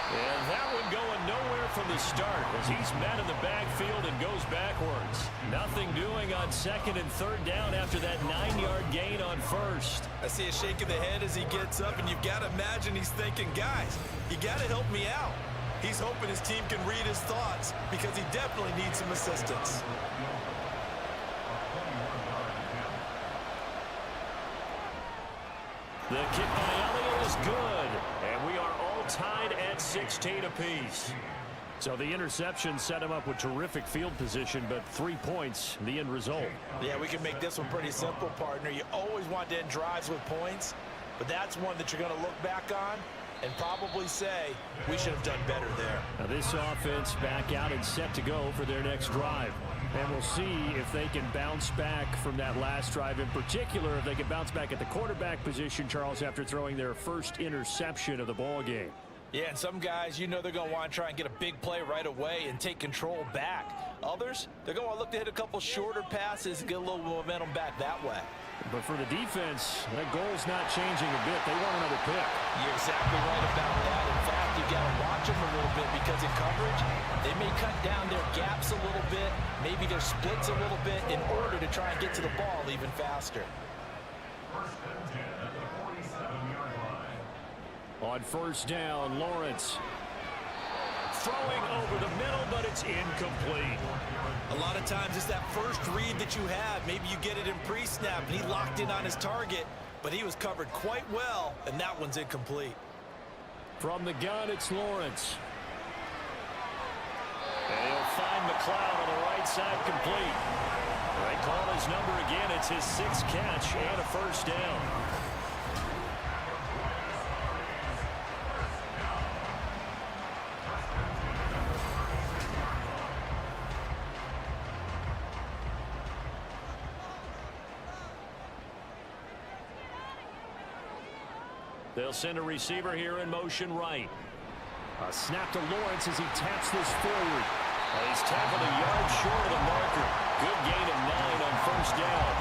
D: And that one going nowhere from the start as he's met in the backfield and goes backwards. Nothing doing on 2nd and 3rd down after that 9-yard gain on 1st.
C: I see a shake of the head as he gets up, and you've got to imagine he's thinking, guys, you got to help me out. He's hoping his team can read his thoughts because he definitely needs some assistance.
D: The kick by Elliott is good, and we are all tied at 16 apiece.
B: So the interception set him up with terrific field position, but 3 points, the end result.
C: Yeah, we can make this one pretty simple, partner. You always want to end drives with points, but that's one that you're going to look back on and probably say, we should have done better there.
B: Now this offense back out and set to go for their next drive. And we'll see if they can bounce back from that last drive. In particular, if they can bounce back at the quarterback position, Charles, after throwing their first interception of the ball game.
C: Yeah, and some guys, you know they're going to want to try and get a big play right away and take control back. Others, they're going to want to look to hit a couple shorter passes and get a little momentum back that way.
B: But for the defense, that goal's not changing a bit. They want another pick.
C: You're exactly right about that. In fact, you've got to watch them a little bit because in coverage, they may cut down their gaps a little bit, maybe their splits a little bit in order to try and get to the ball even faster.
B: On 1st down, Lawrence.
D: Throwing over the middle, but it's incomplete.
C: A lot of times it's that first read that you have. Maybe you get it in pre-snap, and he locked in on his target, but he was covered quite well, and that one's incomplete.
B: From the gun, it's Lawrence.
D: And he'll find McLeod on the right side complete. They call his number again. It's his 6th catch and a 1st down. They'll send a receiver here in motion right.
B: A snap to Lawrence as he taps this forward.
D: He's tackled a yard short of the marker. Good gain of 9 on first down.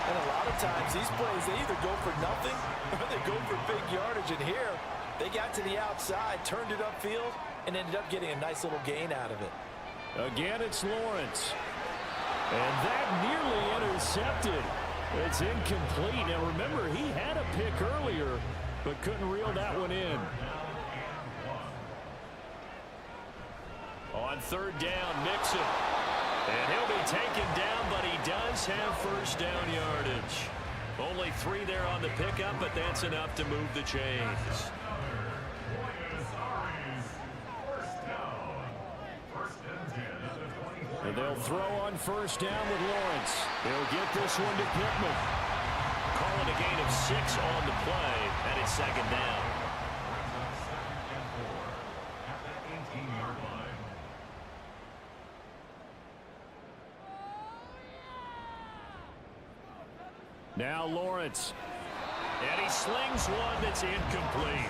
C: And a lot of times these plays, they either go for nothing or they go for big yardage. And here, they got to the outside, turned it upfield, and ended up getting a nice little gain out of it.
B: Again, it's Lawrence. And that nearly intercepted. It's incomplete. Now, remember, he had a pick earlier, but couldn't reel that one in.
D: On third down, Mixon. And he'll be taken down, but he does have first down yardage. Only 3 there on the pickup, but that's enough to move the chains.
B: And they'll throw on first down with Lawrence. They'll get this one to Pittman.
D: Calling a gain of 6 on the play, and it's second down.
B: Now Lawrence.
D: And he slings one that's incomplete.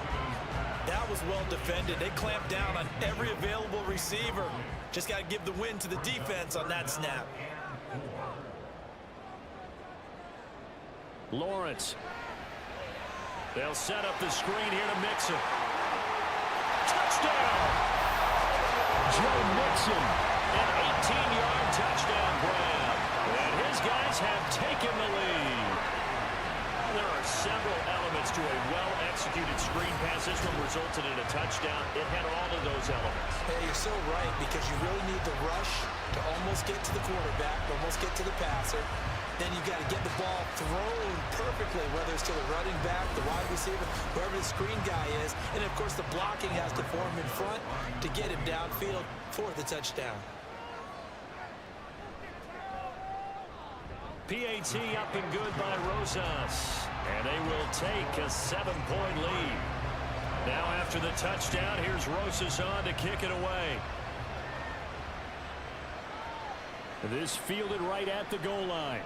C: That was well defended. They clamped down on every available receiver. Just got to give the win to the defense on that snap.
B: Lawrence.
D: They'll set up the screen here to Mixon. Touchdown!
B: Joe Mixon.
D: An 18-yard touchdown grab. And his guys have taken the lead. There are several elements to a well-executed screen pass. This one resulted in a touchdown. It had all of those elements.
C: Hey, you're so right, because you really need the rush to almost get to the quarterback, almost get to the passer. Then you've got to get the ball thrown perfectly, whether it's to the running back, the wide receiver, whoever the screen guy is. And, of course, the blocking has to form in front to get him downfield for the touchdown.
D: PAT up and good by Rosas. And they will take a 7-point lead. Now after the touchdown, here's Rosas on to kick it away.
B: This fielded right at the goal line.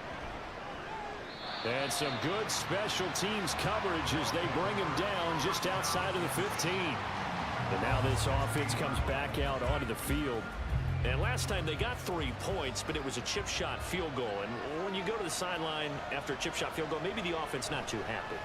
B: And some good special teams coverage as they bring him down just outside of the 15. And now this offense comes back out onto the field.
D: And last time they got 3 points, but it was a chip shot field goal. And when you go to the sideline after a chip shot field goal, maybe the offense not too happy.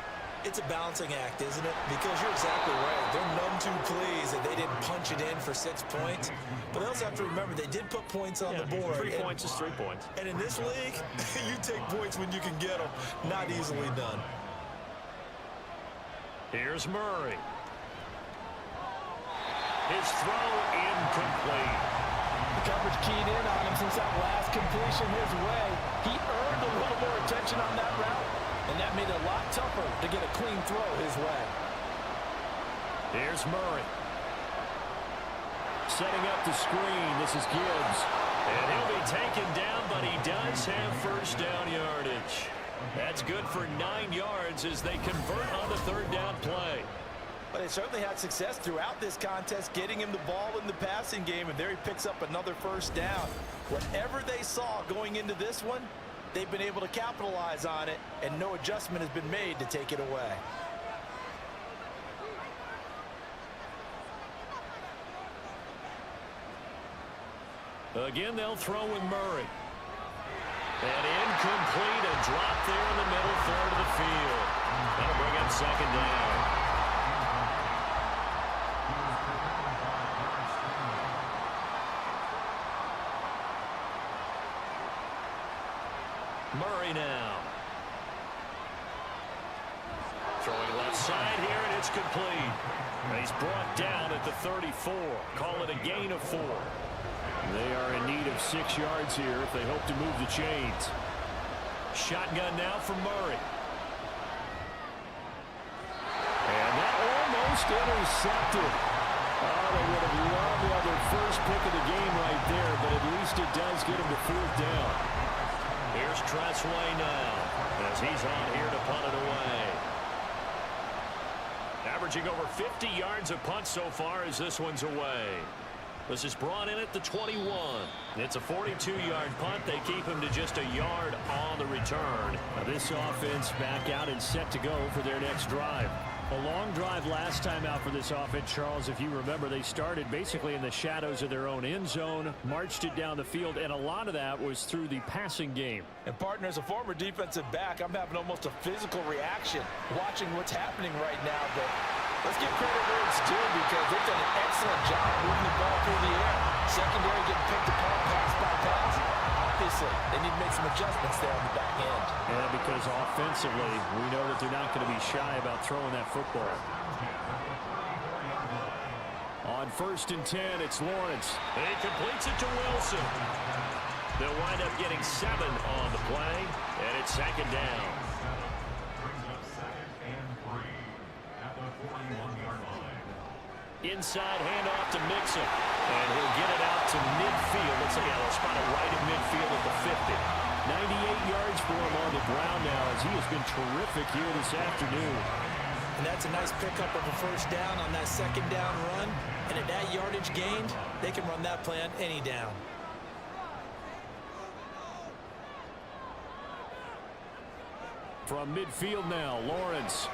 C: It's a balancing act, isn't it? Because you're exactly right. They're none too pleased that they didn't punch it in for 6 points. But they also have to remember they did put points on the board.
D: 3 points is 3 points.
C: And in this league, you take points when you can get them. Not easily done.
D: Here's Murray. His throw incomplete.
C: The coverage keyed in on him since that last completion his way. He earned a little more attention on that route, and that made it a lot tougher to get a clean throw his way.
B: Here's Murray. Setting up the screen. This is Gibbs.
D: And he'll be taken down, but he does have first down yardage. That's good for 9 yards as they convert on the third down play.
C: But they certainly had success throughout this contest, getting him the ball in the passing game, and there he picks up another first down. Whatever they saw going into this one, they've been able to capitalize on it, and no adjustment has been made to take it away.
D: Again, they'll throw with Murray. And incomplete, a drop there in the middle third of the field. That'll bring up second down. Murray now. Throwing left side here, and it's complete. And he's brought down at the 34. Call it a gain of 4.
B: They are in need of 6 yards here if they hope to move the chains.
D: Shotgun now for Murray.
B: And that almost intercepted. Oh, they would have loved to have their first pick of the game right there, but at least it does get them to 4th down.
D: Here's Tressway now as he's on here to punt it away. Averaging over 50 yards a punt so far as this one's away. This is brought in at the 21. It's a 42-yard punt. They keep him to just a yard on the return.
B: Now this offense back out and set to go for their next drive. A long drive last time out for this offense, Charles. If you remember, they started basically in the shadows of their own end zone, marched it down the field, and a lot of that was through the passing game.
C: And partner, as a former defensive back, I'm having almost a physical reaction watching what's happening right now. But let's give credit where it's due because they've done an excellent job moving the ball through the air. Secondary getting picked apart pass by pass. Obviously, they need to make some adjustments there on the back end.
B: Yeah, because offensively, we know that they're not going to be shy about throwing that football. On 1st and 10, it's Lawrence.
D: He completes it to Wilson. They'll wind up getting 7 on the play, and it's 2nd down. Inside handoff to Mixon, and he'll get it out to midfield. Let's see, they'll spot it right at midfield at the 50.
B: 98 yards for him on the ground now as he has been terrific here this afternoon.
C: And that's a nice pickup of a 1st down on that 2nd down run. And at that yardage gained, they can run that play on any down.
B: From midfield now, Lawrence.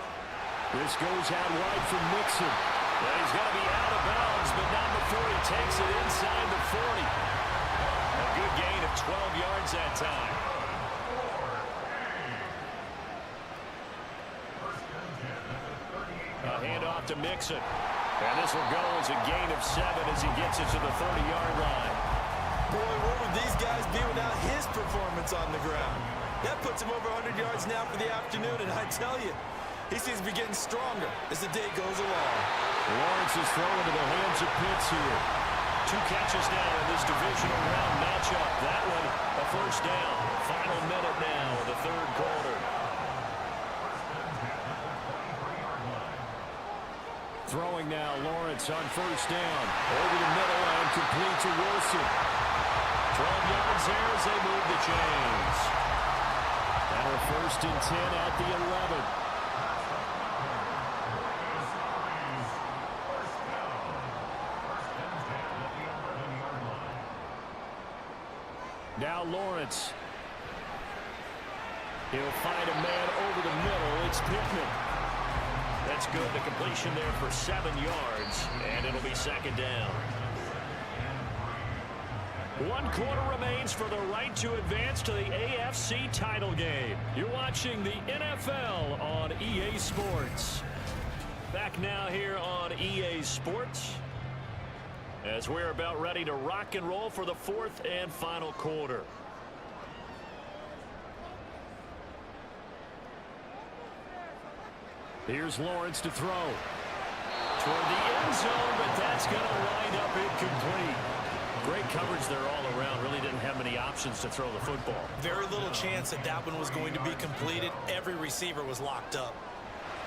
B: This goes out wide for Mixon.
D: Well, he's going to be out of bounds, but not before he takes it inside the 40. A good gain of 12 yards that time. A handoff to Mixon. And this will go as a gain of 7 as he gets it to the 30-yard line.
C: Boy, where would these guys be without his performance on the ground? That puts him over 100 yards now for the afternoon, and I tell you, he seems to be getting stronger as the day goes along.
B: Lawrence is throwing to the hands of Pitts here.
D: 2 catches now in this divisional round matchup. That one, a 1st down. Final minute now of the 3rd quarter.
B: Throwing now, Lawrence on 1st down. Over the middle and complete to Wilson.
D: 12 yards there as they move the chains.
B: And a 1st and 10 at the 11. Now Lawrence. He'll find a man over the middle. It's Pittman.
D: That's good. The completion there for 7 yards, and it'll be 2nd down. 1 quarter remains for the right to advance to the AFC title game. You're watching the NFL on EA Sports. Back now here on EA Sports as we're about ready to rock and roll for the 4th and final quarter.
B: Here's Lawrence to throw.
D: Toward the end zone, but that's going to wind up incomplete. Great coverage there all around. Really didn't have many options to throw the football.
C: Very little chance that that one was going to be completed. Every receiver was locked up.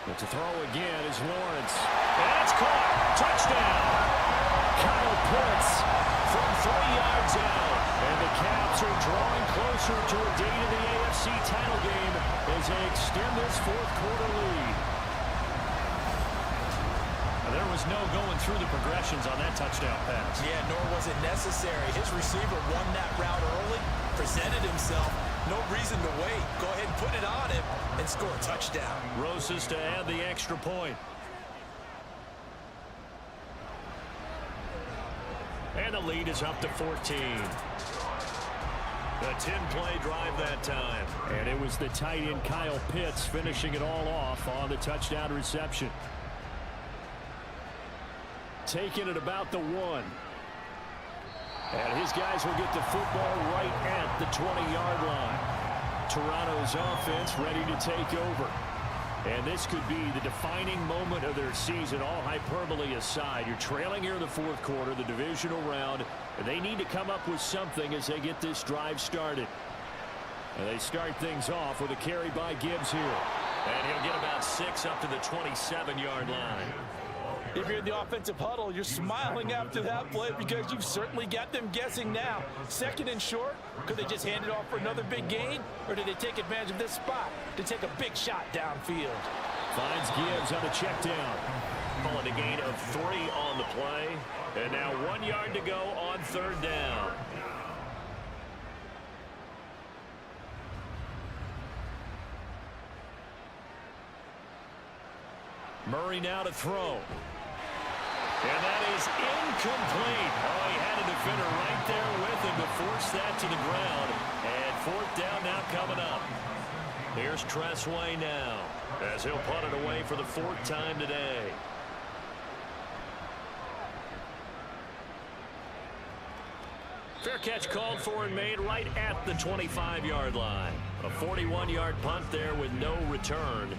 B: But to throw again is Lawrence.
D: That's caught. Touchdown.
B: Kyle Pitts
D: From 3 yards out.
B: And the Caps are drawing closer to a date of the AFC title game as they extend this 4th quarter lead.
D: There was no going through the progressions on that touchdown pass.
C: Yeah, nor was it necessary. His receiver won that route early, presented himself. No reason to wait. Go ahead and put it on him and score a touchdown.
D: Roses to add the extra point. And the lead is up to 14. A 10-play drive that time.
B: And it was the tight end Kyle Pitts finishing it all off on the touchdown reception. Taking it about the 1. And his guys will get the football right at the 20-yard line. Toronto's offense ready to take over. And this could be the defining moment of their season, all hyperbole aside. You're trailing here in the 4th quarter, the divisional round, and they need to come up with something as they get this drive started. And they start things off with a carry by Gibbs here.
D: And he'll get about 6 up to the 27-yard line.
C: If you're in the offensive huddle, you're smiling after that play because you've certainly got them guessing now. 2nd and short, could they just hand it off for another big gain? Or did they take advantage of this spot to take a big shot downfield?
B: Finds Gibbs on a check down.
D: Calling a gain of 3 on the play. And now 1 yard to go on 3rd down. Murray now to throw. And that is incomplete. Oh, he had a defender right there with him to force that to the ground. And fourth down now coming up. Here's Tressway now as he'll punt it away for the fourth time today. Fair catch called for and made right at the 25-yard line. A 41-yard punt there with no return.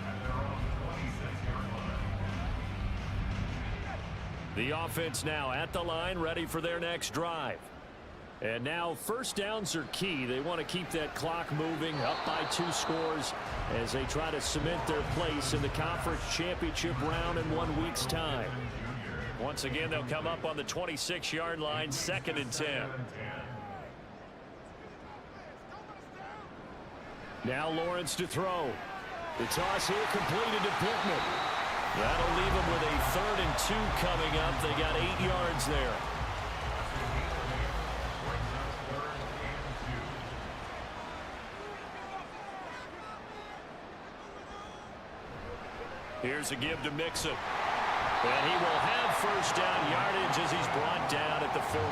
D: The offense now at the line, ready for their next drive. And now first downs are key. They want to keep that clock moving, up by 2 scores as they try to cement their place in the conference championship round in 1 week's time. Once again, they'll come up on the 26-yard line, 2nd and 10. Now Lawrence to throw. The toss here completed to Pittman. That'll leave them with a 3rd and 2 coming up. They got 8 yards there. Here's a give to Mixon. And he will have first down yardage as he's brought down at the 41.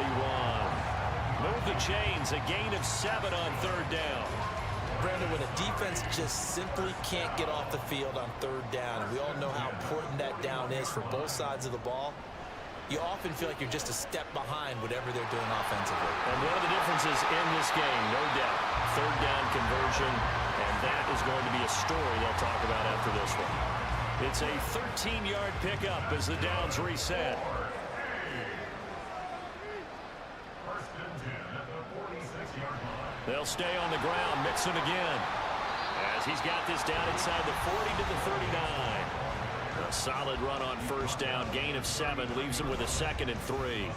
D: Move the chains, a gain of 7 on 3rd down.
C: Brandon, when a defense just simply can't get off the field on 3rd down, and we all know how important that down is for both sides of the ball, you often feel like you're just a step behind whatever they're doing offensively.
D: And one of the differences in this game, no doubt, 3rd down conversion, and that is going to be a story they'll talk about after this one. It's a 13-yard pickup as the downs reset. They'll stay on the ground. Mixon again as he's got this down inside the 40 to the 39. A solid run on first down. Gain of 7 leaves him with a 2nd and 3.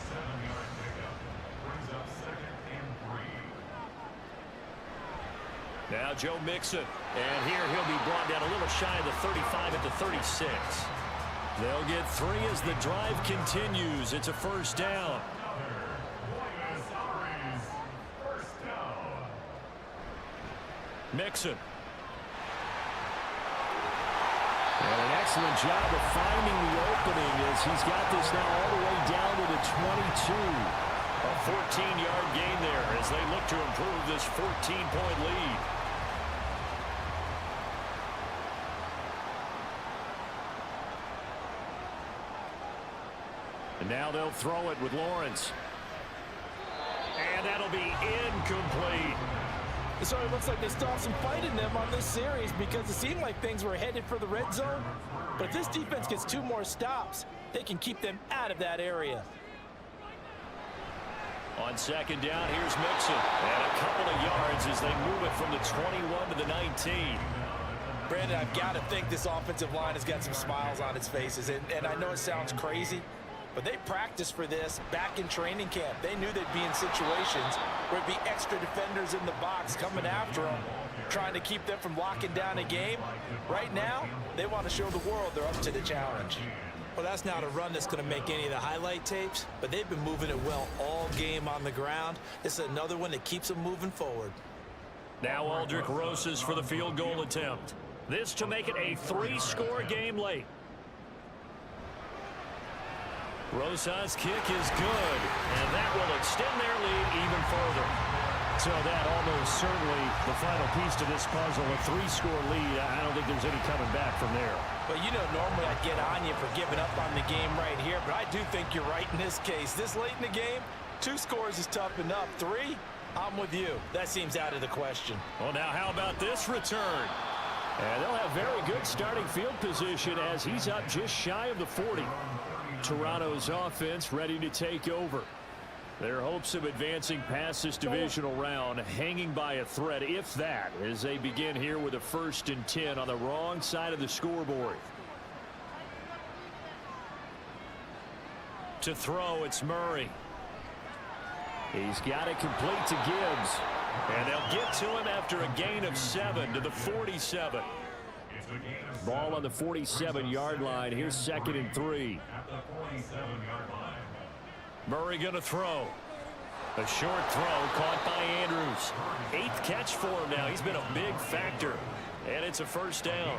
D: Now Joe Mixon. And here he'll be brought down a little shy of the 35 at the 36. They'll get 3 as the drive continues. It's a first down. Mixon.
B: And an excellent job of finding the opening as he's got this now all the way down to the 22.
D: A 14-yard gain there as they look to improve this 14-point lead. And now they'll throw it with Lawrence. And that'll be incomplete.
C: So it looks like they still have some fight in them on this series because it seemed like things were headed for the red zone. But if this defense gets 2 more stops, they can keep them out of that area.
D: On 2nd down, here's Mixon. And a couple of yards as they move it from the 21 to the 19.
C: Brandon, I've got to think this offensive line has got some smiles on its faces. And I know it sounds crazy, but they practiced for this back in training camp. They knew they'd be in situations where it'd be extra defenders in the box coming after them, trying to keep them from locking down a game. Right now, they want to show the world they're up to the challenge. Well, that's not a run that's going to make any of the highlight tapes, but they've been moving it well all game on the ground. This is another one that keeps them moving forward.
D: Now Aldrich Rosas for the field goal attempt. This to make it a 3-score game late. Rosas' kick is good, and that will extend their lead even further.
B: So that almost certainly the final piece to this puzzle, a 3-score lead. I don't think there's any coming back from there.
C: Well, you know, normally I'd get on you for giving up on the game right here, but I do think you're right in this case. This late in the game, 2 scores is tough enough. 3, I'm with you. That seems out of the question.
D: Well, now how about this return?
B: And they'll have very good starting field position as he's up just shy of the 40. Toronto's offense ready to take over. Their hopes of advancing past this divisional round hanging by a thread, if that, as they begin here with a 1st and 10 on the wrong side of the scoreboard.
D: To throw, it's Murray.
B: He's got it complete to Gibbs.
D: And they'll get to him after a gain of 7 to the 47.
B: Ball on the 47-yard line. Here's 2nd and 3.
D: Murray going to throw. A short throw caught by Andrews. 8th catch for him now. He's been a big factor. And it's a first down.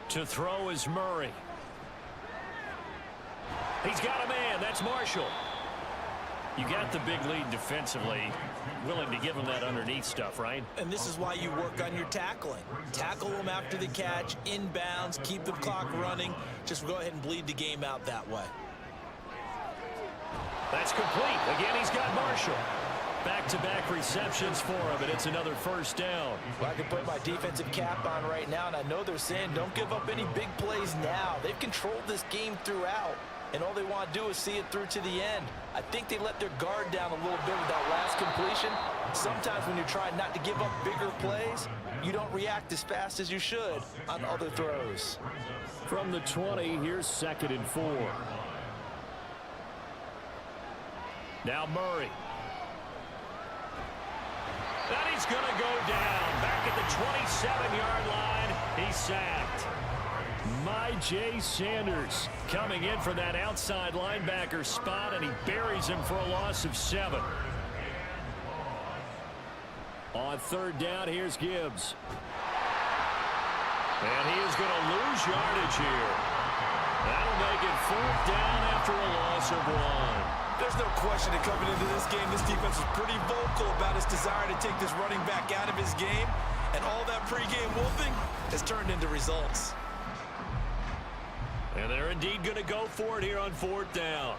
B: To throw is Murray. He's got a man. That's Marshall. You got the big lead defensively. Willing to give him that underneath stuff, right?
C: And this is why you work on your tackling. Tackle them after the catch, inbounds, keep the clock running. Just go ahead and bleed the game out that way.
B: That's complete. Again, he's got Marshall. Back-to-back receptions for him, and it's another first down.
C: Well, I can put my defensive cap on right now, and I know they're saying don't give up any big plays now. They've controlled this game throughout, and all they want to do is see it through to the end. I think they let their guard down a little bit with that last completion. Sometimes when you're trying not to give up bigger plays, you don't react as fast as you should on other throws.
B: From the 20, here's 2nd and 4. Now Murray. And he's going to go down. Back at the 27-yard line, he's sacked. Jay Sanders coming in for that outside linebacker spot, and he buries him for a loss of 7. On 3rd down, here's Gibbs. And he is going to lose yardage here. That'll make it 4th down after a loss of 1.
C: There's no question that coming into this game, this defense was pretty vocal about its desire to take this running back out of his game. And all that pregame wolfing has turned into results.
B: And they're indeed going to go for it here on 4th down.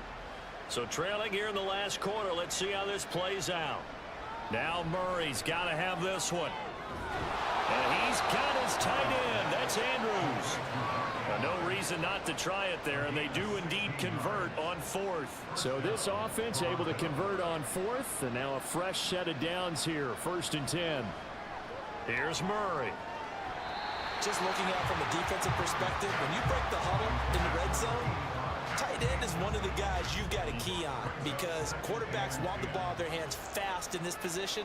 B: So trailing here in the last quarter, let's see how this plays out. Now Murray's got to have this one. And he's got his tight end. That's Andrews. No reason not to try it there, and they do indeed convert on 4th. So this offense able to convert on 4th, and now a fresh set of downs here, 1st and 10. Here's Murray.
C: Just looking at it from a defensive perspective, when you break the huddle in the red zone, tight end is one of the guys you've got to key on because quarterbacks want the ball in their hands fast in this position,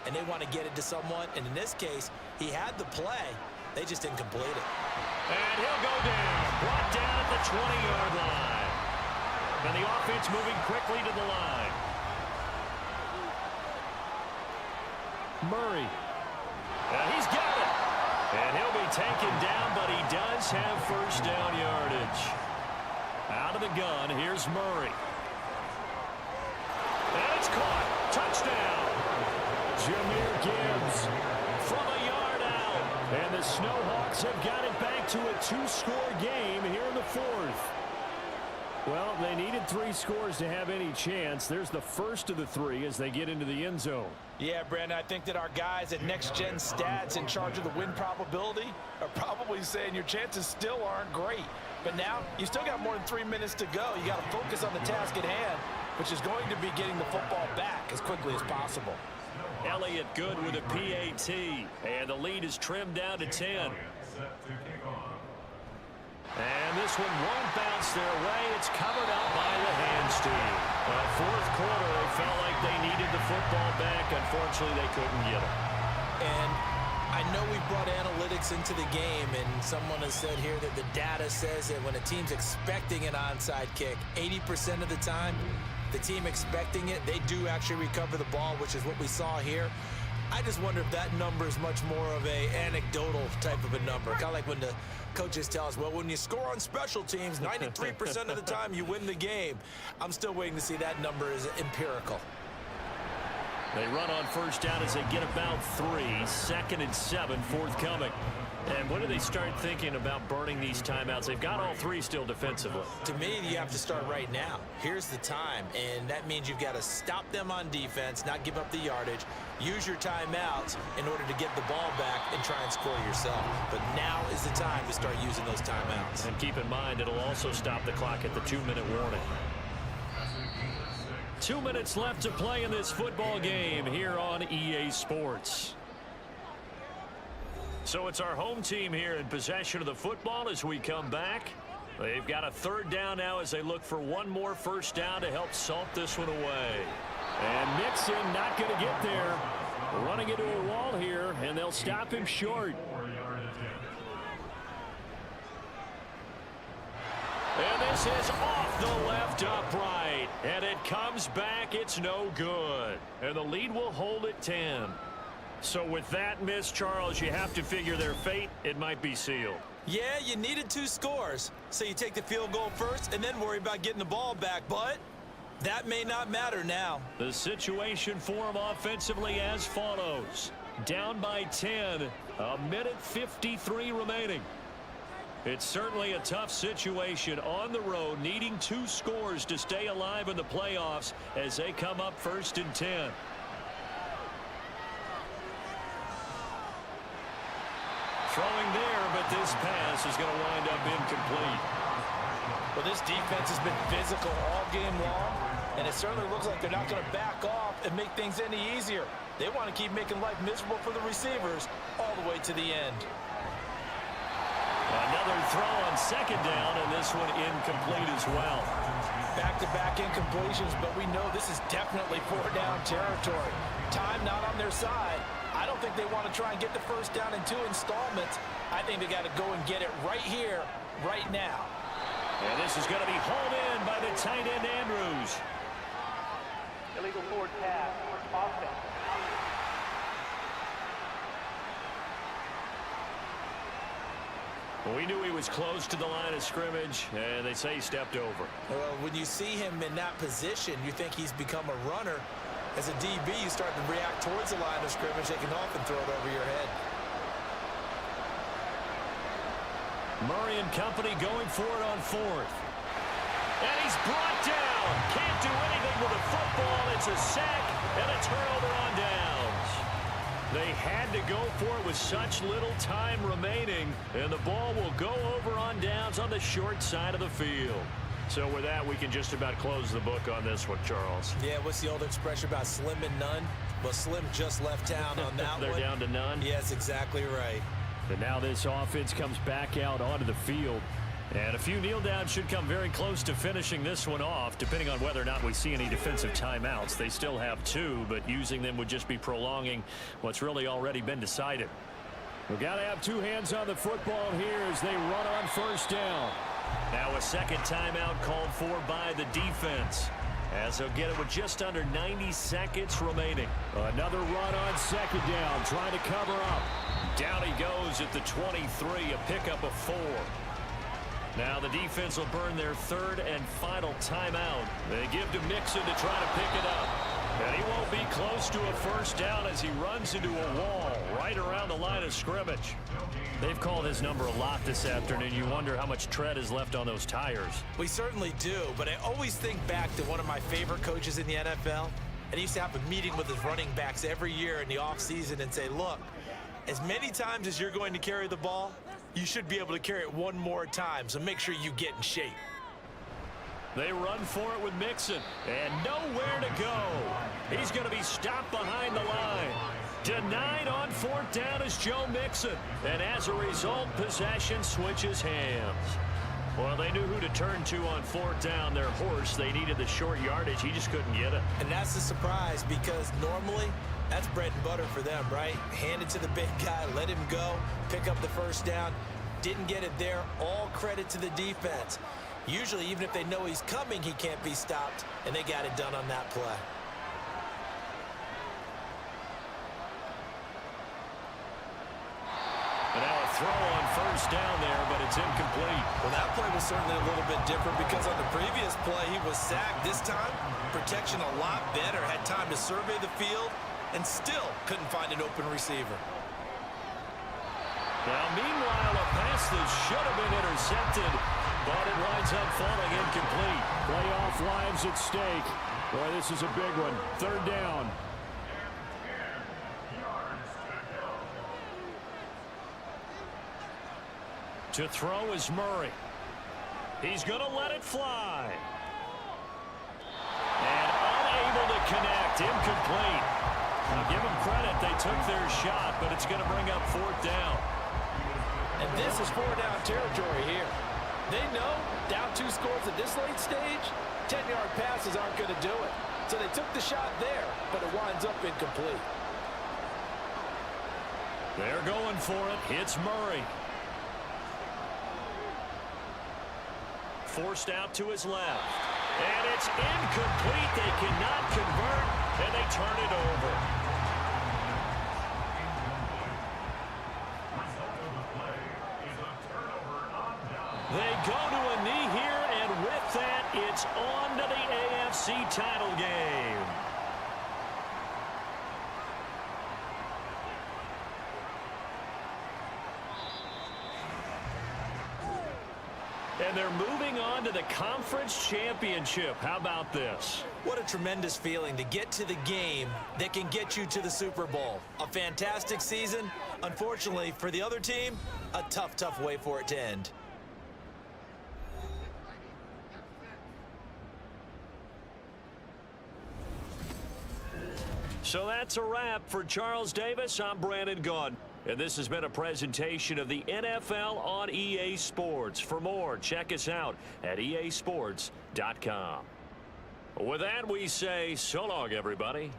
C: and they want to get it to someone. And in this case, he had the play. They just didn't complete it.
B: And he'll go down. Brought down at the 20-yard line. And the offense moving quickly to the line. Murray. And he's got it. And he'll be taken down, but he does have 1st down yardage. Out of the gun, here's Murray. And it's caught. Touchdown. Jahmyr Gibbs from a yard out. And the Snohawks have got it back to a 2-score game here in the 4th. Well, they needed 3 scores to have any chance. There's the first of the 3 as they get into the end zone.
C: Yeah, Brandon, I think that our guys at Next Gen Stats in charge of the win probability are probably saying your chances still aren't great. But now, you still got more than 3 minutes to go. You got to focus on the task at hand, which is going to be getting the football back as quickly as possible.
B: Elliott good with a PAT, and the lead is trimmed down to 10. And this one won't bounce their way. It's covered up by the hands team. 4th quarter, they felt like they needed the football back. Unfortunately, they couldn't get it.
C: And I know we brought analytics into the game, and someone has said here that the data says that when a team's expecting an onside kick, 80% of the time, the team expecting it, they do actually recover the ball, which is what we saw here. I just wonder if that number is much more of a anecdotal type of a number. Kind of like when the coaches tell us, well, when you score on special teams, 93% of the time you win the game. I'm still waiting to see that number is empirical.
B: They run on 1st down as they get about 3. 2nd and 7 forthcoming. And when do they start thinking about burning these timeouts? They've got all 3 still defensively.
C: To me, you have to start right now. Here's the time, and that means you've got to stop them on defense, not give up the yardage, use your timeouts in order to get the ball back and try and score yourself. But now is the time to start using those timeouts.
B: And keep in mind, it'll also stop the clock at the 2-minute warning. 2 minutes left to play in this football game here on EA Sports. So it's our home team here in possession of the football as we come back. They've got a 3rd down now as they look for one more 1st down to help salt this one away. And Mixon not going to get there. Running into a wall here, and they'll stop him short. And This is off the left upright, and it comes back. It's no good. And the lead will hold at 10. So with that miss, Charles, you have to figure their fate. It might be sealed.
C: Yeah, you needed 2 scores. So you take the field goal first and then worry about getting the ball back. But that may not matter now.
B: The situation for them offensively as follows. Down by 10, a minute 53 remaining. It's certainly a tough situation on the road, needing 2 scores to stay alive in the playoffs as they come up 1st and 10. Throwing there, but this pass is going to wind up incomplete.
C: Well, this defense has been physical all game long, and it certainly looks like they're not going to back off and make things any easier. They want to keep making life miserable for the receivers all the way to the end.
B: Another throw on 2nd down, and this one incomplete as well.
C: Back-to-back incompletions, but we know this is definitely 4-down territory. Time not on their side. I don't think they want to try and get the 1st down in 2 installments. I think they got to go and get it right here, right now.
B: And this is going to be hauled in by the tight end, Andrews.
F: Illegal forward pass. Offense.
B: We knew he was close to the line of scrimmage, and they say he stepped over.
C: Well, when you see him in that position, you think he's become a runner. As a DB, you start to react towards the line of scrimmage. They can often throw it over your head.
B: Murray and company going for it on 4th. And he's brought down. Can't do anything with the football. It's a sack and a turnover on downs. They had to go for it with such little time remaining, and the ball will go over on downs on the short side of the field. So with that, we can just about close the book on this one, Charles.
C: Yeah, what's the old expression about slim and none? Well, Slim just left town on that
B: They're
C: one.
B: down to none?
C: Yes, exactly right.
B: And now this offense comes back out onto the field. And a few kneel downs should come very close to finishing this one off, depending on whether or not we see any defensive timeouts. They still have 2, but using them would just be prolonging what's really already been decided. We've got to have 2 hands on the football here as they run on 1st down. Now a 2nd timeout called for by the defense, as they'll get it with just under 90 seconds remaining. Another run on 2nd down, trying to cover up. Down he goes at the 23, a pickup of 4. Now the defense will burn their 3rd and final timeout. They give to Mixon to try to pick it up. And he won't be close to a 1st down as he runs into a wall right around the line of scrimmage. They've called his number a lot this afternoon. You wonder how much tread is left on those tires.
C: We certainly do, but I always think back to one of my favorite coaches in the NFL. And he used to have a meeting with his running backs every year in the offseason and say, look, as many times as you're going to carry the ball, you should be able to carry it one more time, so make sure you get in shape.
B: They run for it with Mixon, and nowhere to go. He's going to be stopped behind the line. Denied on 4th down is Joe Mixon, and as a result, possession switches hands. Well, they knew who to turn to on 4th down. Their horse, they needed the short yardage. He just couldn't get it.
C: And that's the surprise, because normally that's bread and butter for them, right? Hand it to the big guy, let him go, pick up the 1st down. Didn't get it there. All credit to the defense. Usually, even if they know he's coming, he can't be stopped, and they got it done on that play.
B: And now a throw on 1st down there, but it's incomplete.
C: Well, that play was certainly a little bit different because on the previous play, he was sacked. This time, protection a lot better. Had time to survey the field and still couldn't find an open receiver.
B: Now, meanwhile, a pass that should have been intercepted, but it winds up falling incomplete. Playoff lives at stake. Boy, this is a big one. 3rd down. To throw is Murray. He's going to let it fly. And unable to connect. Incomplete. Now, give them credit. They took their shot, but it's going to bring up 4th down.
C: And this is 4-down territory here. They know down 2 scores at this late stage, 10-yard passes aren't going to do it. So they took the shot there, but it winds up incomplete.
B: They're going for it. It's Murray.
D: forced out to his left. And it's incomplete. They cannot convert, and they turn it over. They go to a knee here, and with that, it's on to the AFC title game. And they're moving on to the conference championship. How about this?
C: What a tremendous feeling to get to the game that can get you to the Super Bowl. A fantastic season. Unfortunately, for the other team, a tough, tough way for it to end.
D: So that's a wrap for Charles Davis. I'm Brandon Gaudin. And this has been a presentation of the NFL on EA Sports. For more, check us out at easports.com. With that, we say so long, everybody.